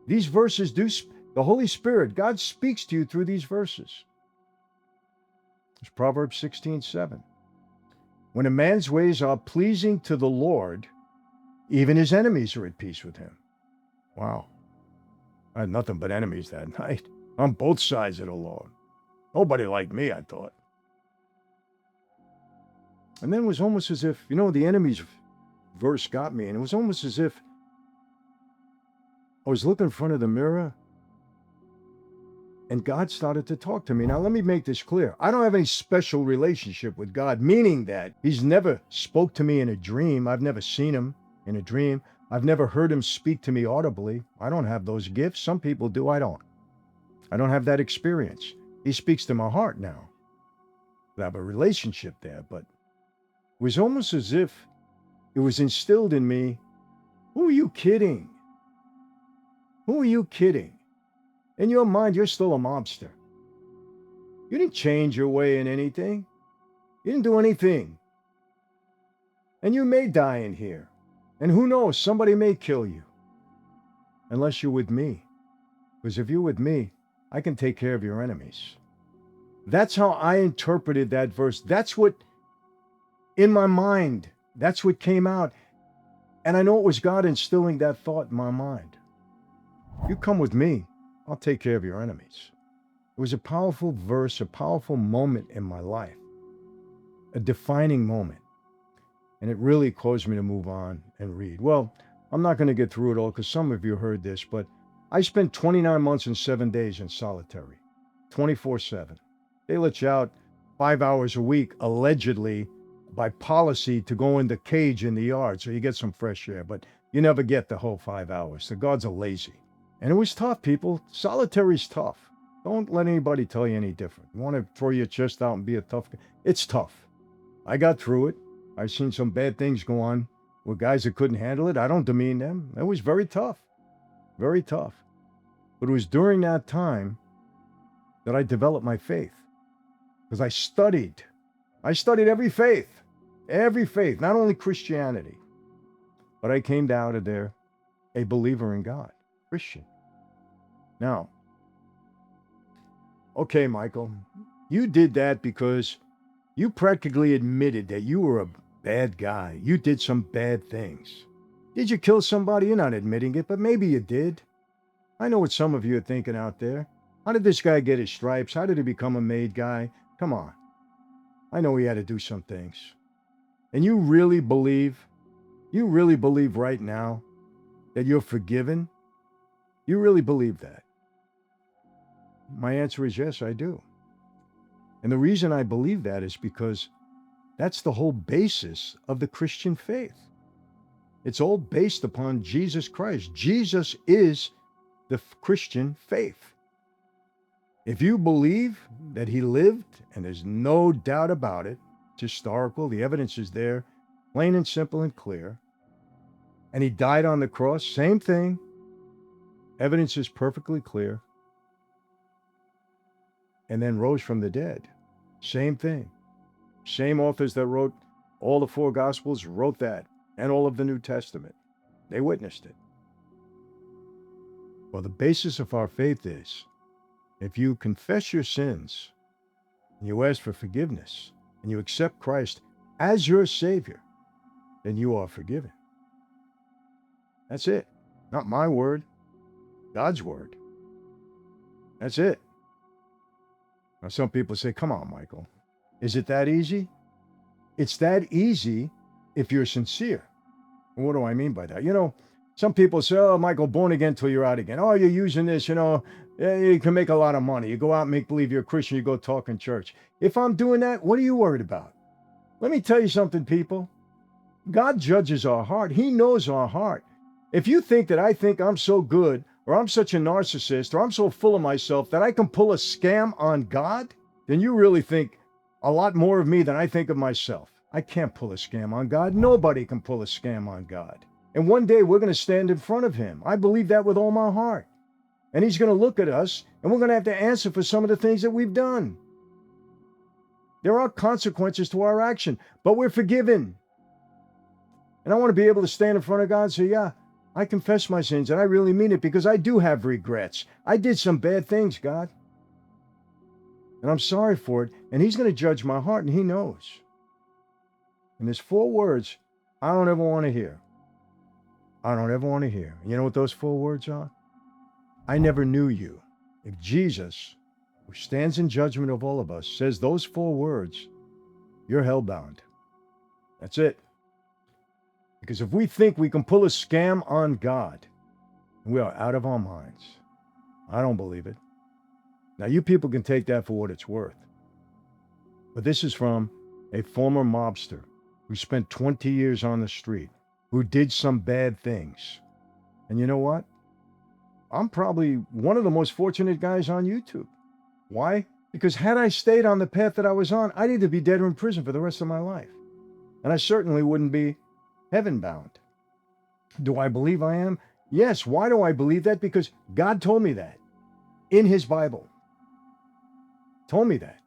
S2: These verses the Holy Spirit, God speaks to you through these verses. It's Proverbs 16:7. When a man's ways are pleasing to the Lord, even his enemies are at peace with him. Wow. I had nothing but enemies that night. On both sides of the law. Nobody liked me, I thought. And then it was almost as if, you know, the enemy's verse got me, and it was almost as if I was looking in front of the mirror and God started to talk to me. Now, let me make this clear. I don't have any special relationship with God, meaning that he's never spoke to me in a dream. I've never seen him in a dream. I've never heard him speak to me audibly. I don't have those gifts. Some people do. I don't. I don't have that experience. He speaks to my heart now. I have a relationship there, but it was almost as if it was instilled in me. Who are you kidding? Who are you kidding? In your mind, you're still a mobster. You didn't change your way in anything. You didn't do anything. And you may die in here. And who knows, somebody may kill you. Unless you're with me. Because if you're with me, I can take care of your enemies. That's how I interpreted that verse. That's what, in my mind, that's what came out. And I know it was God instilling that thought in my mind. You come with me, I'll take care of your enemies. It was a powerful verse, a powerful moment in my life. A defining moment. And it really caused me to move on and read. Well, I'm not going to get through it all because some of you heard this, but I spent 29 months and 7 days in solitary, 24/7. They let you out 5 hours a week, allegedly, by policy to go in the cage in the yard so you get some fresh air, but you never get the whole 5 hours. The guards are lazy. And it was tough, people. Solitary's tough. Don't let anybody tell you any different. You want to throw your chest out and be a tough guy? It's tough. I got through it. I've seen some bad things go on with guys that couldn't handle it. I don't demean them. It was very tough. Very tough. But it was during that time that I developed my faith. Because I studied. I studied every faith. Every faith. Not only Christianity. But I came out of there a believer in God. Christian. Now, okay, Michael, you did that because you practically admitted that you were a bad guy. You did some bad things. Did you kill somebody? You're not admitting it, but maybe you did. I know what some of you are thinking out there. How did this guy get his stripes? How did he become a made guy? Come on. I know he had to do some things. And you really believe right now that you're forgiven? You really believe that? My answer is yes, I do. And the reason I believe that is because that's the whole basis of the Christian faith. It's all based upon Jesus Christ. Jesus is the Christian faith. If you believe that he lived, and there's no doubt about it, it's historical, the evidence is there, plain and simple and clear, and he died on the cross, same thing, evidence is perfectly clear, and then rose from the dead. Same thing. Same authors that wrote all the 4 Gospels wrote that, and all of the New Testament. They witnessed it. Well, the basis of our faith is, if you confess your sins, and you ask for forgiveness, and you accept Christ as your Savior, then you are forgiven. That's it. Not my word, God's word. That's it. Now, some people say, come on, Michael. Is it that easy? It's that easy if you're sincere. And what do I mean by that? You know, some people say, oh, Michael, born again till you're out again. Oh, you're using this, you can make a lot of money. You go out and make believe you're a Christian, you go talk in church. If I'm doing that, what are you worried about? Let me tell you something, people. God judges our heart. He knows our heart. If you think that I think I'm so good, or I'm such a narcissist, or I'm so full of myself that I can pull a scam on God, then you really think a lot more of me than I think of myself. I can't pull a scam on God. Nobody can pull a scam on God. And one day we're going to stand in front of him. I believe that with all my heart. And he's going to look at us, and we're going to have to answer for some of the things that we've done. There are consequences to our action, but we're forgiven. And I want to be able to stand in front of God and say, yeah, I confess my sins, and I really mean it, because I do have regrets. I did some bad things, God. And I'm sorry for it, and he's going to judge my heart, and he knows. And there's 4 words I don't ever want to hear. I don't ever want to hear. You know what those 4 words are? I never knew you. If Jesus, who stands in judgment of all of us, says those 4 words, you're hellbound. That's it. Because if we think we can pull a scam on God, we are out of our minds. I don't believe it. Now, you people can take that for what it's worth. But this is from a former mobster who spent 20 years on the street, who did some bad things. And you know what? I'm probably one of the most fortunate guys on YouTube. Why? Because had I stayed on the path that I was on, I'd either be dead or in prison for the rest of my life. And I certainly wouldn't be heaven bound. Do I believe I am? Yes. Why do I believe that? Because God told me that in his Bible. Told me that.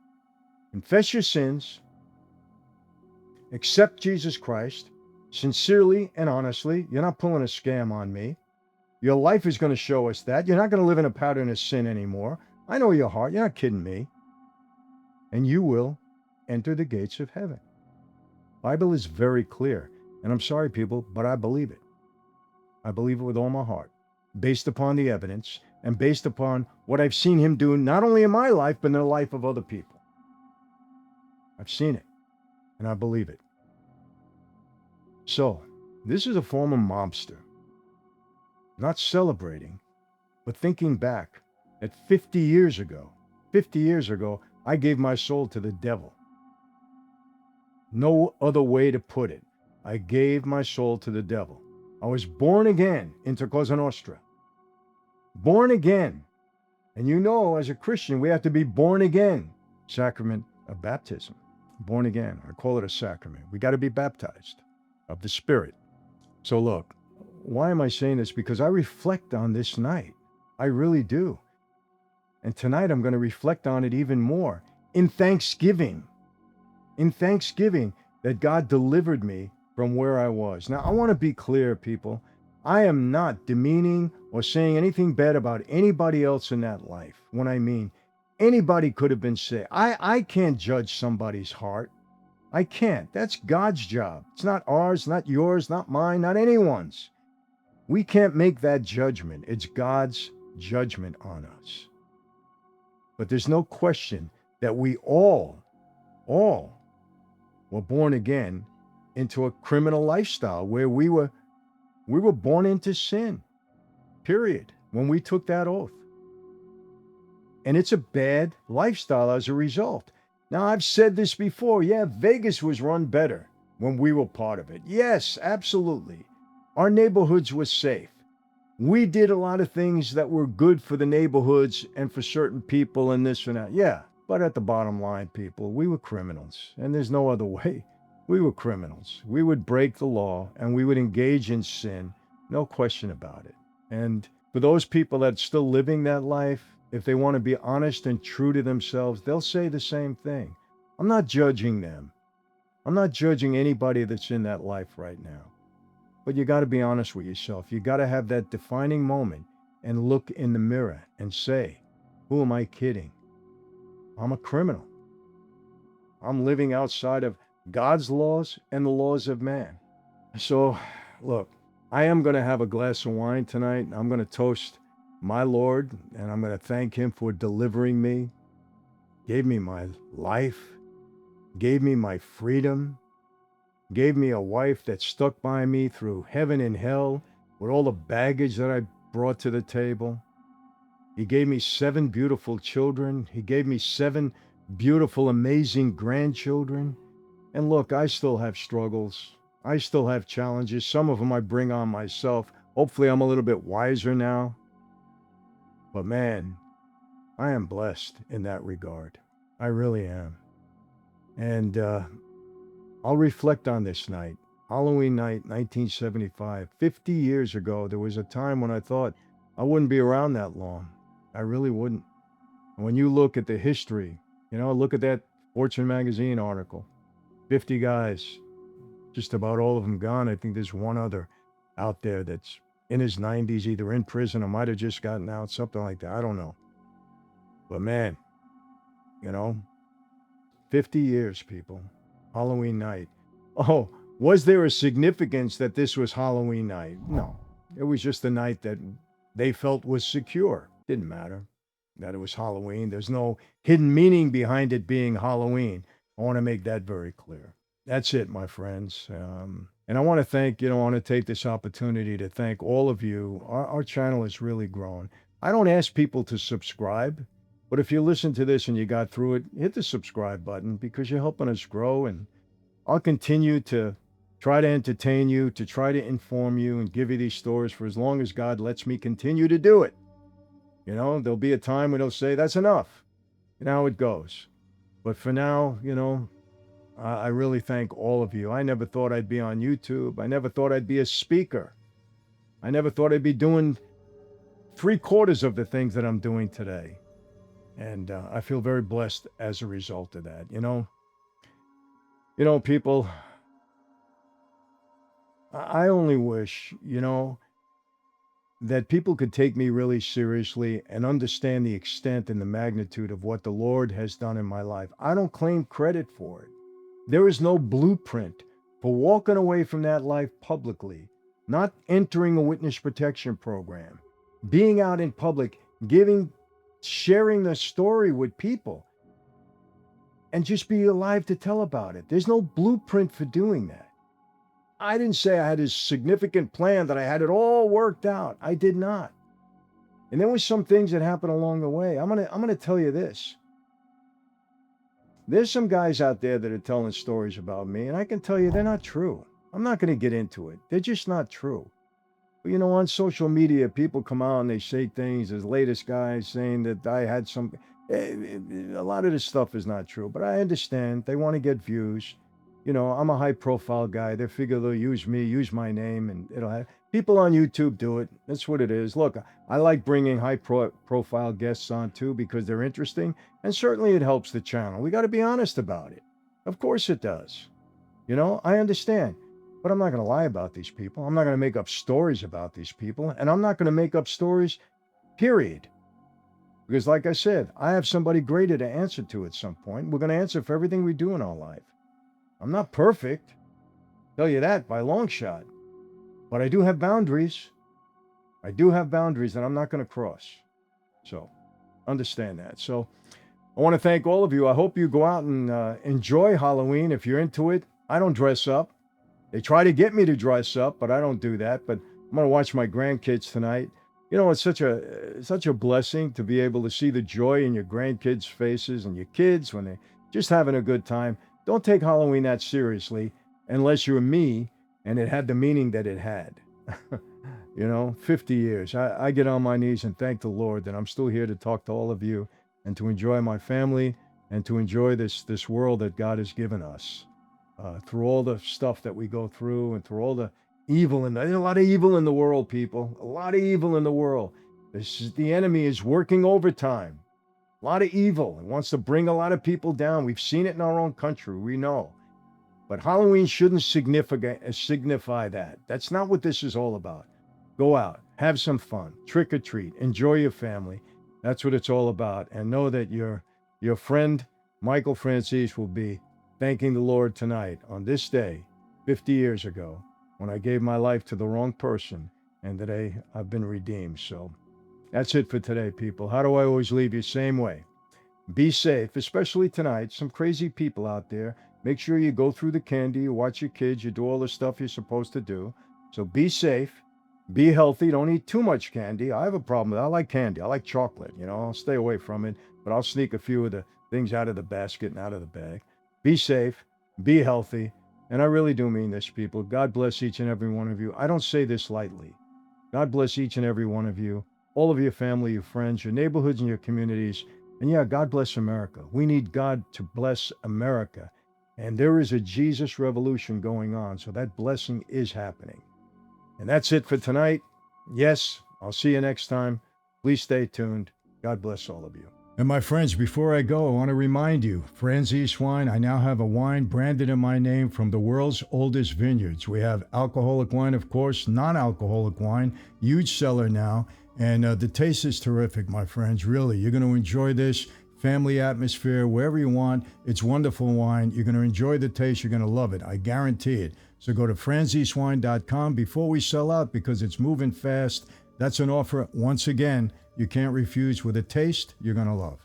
S2: Confess your sins. Accept Jesus Christ sincerely and honestly. You're not pulling a scam on me. Your life is going to show us that. You're not going to live in a pattern of sin anymore. I know your heart. You're not kidding me. And you will enter the gates of heaven. Bible is very clear. And I'm sorry, people, but I believe it. I believe it with all my heart, based upon the evidence and based upon what I've seen him do, not only in my life, but in the life of other people. I've seen it, and I believe it. So, this is a former mobster, not celebrating, But thinking back, that 50 years ago, I gave my soul to the devil. No other way to put it. I gave my soul to the devil. I was born again into Cosa Nostra. Born again. And you know, as a Christian, we have to be born again. Sacrament of baptism. Born again. I call it a sacrament. We got to be baptized of the Spirit. So look, why am I saying this? Because I reflect on this night. I really do. And tonight I'm going to reflect on it even more in thanksgiving. In thanksgiving that God delivered me from where I was. Now, I want to be clear, people. I am not demeaning or saying anything bad about anybody else in that life. When I mean anybody could have been saved. I can't judge somebody's heart. I can't. That's God's job. It's not ours, not yours, not mine, not anyone's. We can't make that judgment. It's God's judgment on us. But there's no question that we all were born again into a criminal lifestyle where we were born into sin, period, when we took that oath. And it's a bad lifestyle as a result. Now, I've said this before. Yeah, Vegas was run better when we were part of it. Yes, absolutely. Our neighborhoods were safe. We did a lot of things that were good for the neighborhoods and for certain people and this and that. Yeah, but at the bottom line, people, we were criminals. And there's no other way. We were criminals. We would break the law and we would engage in sin. No question about it. And for those people that's still living that life, if they want to be honest and true to themselves, they'll say the same thing. I'm not judging them. I'm not judging anybody that's in that life right now. But you got to be honest with yourself. You got to have that defining moment and look in the mirror and say, who am I kidding? I'm a criminal. I'm living outside of God's laws and the laws of man. So, look, I am going to have a glass of wine tonight. I'm going to toast my Lord, and I'm going to thank him for delivering me, gave me my life, gave me my freedom, gave me a wife that stuck by me through heaven and hell with all the baggage that I brought to the table. He gave me 7 beautiful children. He gave me 7 beautiful, amazing grandchildren. And look, I still have struggles. I still have challenges. Some of them I bring on myself. Hopefully I'm a little bit wiser now. But man, I am blessed in that regard. I really am. And I'll reflect on this night. Halloween night, 1975. 50 years ago, there was a time when I thought I wouldn't be around that long. I really wouldn't. And when you look at the history, look at that Fortune magazine article. 50 guys, just about all of them gone. I think there's one other out there that's in his 90s, either in prison or might have just gotten out, something like that. I don't know. But man, 50 years, people. Halloween night. Oh, was there a significance that this was Halloween night? No. It was just a night that they felt was secure. Didn't matter that it was Halloween. There's no hidden meaning behind it being Halloween. I want to make that very clear. That's it, my friends. And I want to thank, I want to take this opportunity to thank all of you. Our channel has really grown. I don't ask people to subscribe, but if you listen to this and you got through it, hit the subscribe button because you're helping us grow. And I'll continue to try to entertain you, to try to inform you and give you these stories for as long as God lets me continue to do it. There'll be a time when they'll say, that's enough. You know how it goes. But for now, I really thank all of you. I never thought I'd be on YouTube. I never thought I'd be a speaker. I never thought I'd be doing 3/4 of the things that I'm doing today. And I feel very blessed as a result of that. People, I only wish, that people could take me really seriously and understand the extent and the magnitude of what the Lord has done in my life. I don't claim credit for it. There is no blueprint for walking away from that life publicly, not entering a witness protection program, being out in public, sharing the story with people, and just be alive to tell about it. There's no blueprint for doing that. I didn't say I had a significant plan, that I had it all worked out. I did not. And there was some things that happened along the way. I'm gonna tell you this. There's some guys out there that are telling stories about me, and I can tell you they're not true. I'm not gonna get into it. They're just not true. But you know, on social media, people come out and they say things. As latest guys saying that I had some. A lot of this stuff is not true, but I understand they want to get views. You know, I'm a high profile guy. They figure they'll use me, use my name, and it'll have people on YouTube do it. That's what it is. Look, I like bringing high profile guests on too because they're interesting, and certainly it helps the channel. We got to be honest about it. Of course it does. You know, I understand, but I'm not going to lie about these people. I'm not going to make up stories about these people, and I'm not going to make up stories, period. Because like I said, I have somebody greater to answer to at some point. We're going to answer for everything we do in our life. I'm not perfect. Tell you that by a long shot. But I do have boundaries. I do have boundaries that I'm not going to cross. So understand that. So I want to thank all of you. I hope you go out and enjoy Halloween if you're into it. I don't dress up. They try to get me to dress up, but I don't do that. But I'm going to watch my grandkids tonight. You know, it's such a blessing to be able to see the joy in your grandkids' faces and your kids when they're just having a good time. Don't take Halloween that seriously unless you're me and it had the meaning that it had. You know, 50 years. I get on my knees and thank the Lord that I'm still here to talk to all of you and to enjoy my family and to enjoy this world that God has given us. Through all the stuff that we go through and through all the evil, and there's a lot of evil in the world, people. A lot of evil in the world. The enemy is working overtime. A lot of evil. It wants to bring a lot of people down. We've seen it in our own country. We know. But Halloween shouldn't signify that. That's not what this is all about. Go out, have some fun, trick or treat, enjoy your family. That's what it's all about. And know that your friend, Michael Franzese, will be thanking the Lord tonight on this day, 50 years ago, when I gave my life to the wrong person, and today I've been redeemed. So that's it for today, people. How do I always leave you? Same way. Be safe, especially tonight. Some crazy people out there. Make sure you go through the candy, you watch your kids, you do all the stuff you're supposed to do. So be safe, be healthy. Don't eat too much candy. I have a problem with it. I like candy. I like chocolate. You know, I'll stay away from it, but I'll sneak a few of the things out of the basket and out of the bag. Be safe, be healthy. And I really do mean this, people. God bless each and every one of you. I don't say this lightly. God bless each and every one of you, all of your family, your friends, your neighborhoods, and your communities. And yeah, God bless America. We need God to bless America. And there is a Jesus revolution going on, so that blessing is happening. And that's it for tonight. Yes, I'll see you next time. Please stay tuned. God bless all of you. And my friends, before I go, I want to remind you, Franzese Wine, I now have a wine branded in my name from the world's oldest vineyards. We have alcoholic wine, of course, non-alcoholic wine, huge seller now. And the taste is terrific, my friends, really. You're going to enjoy this family atmosphere, wherever you want. It's wonderful wine. You're going to enjoy the taste. You're going to love it. I guarantee it. So go to franzesewine.com before we sell out because it's moving fast. That's an offer, once again, you can't refuse with a taste you're going to love.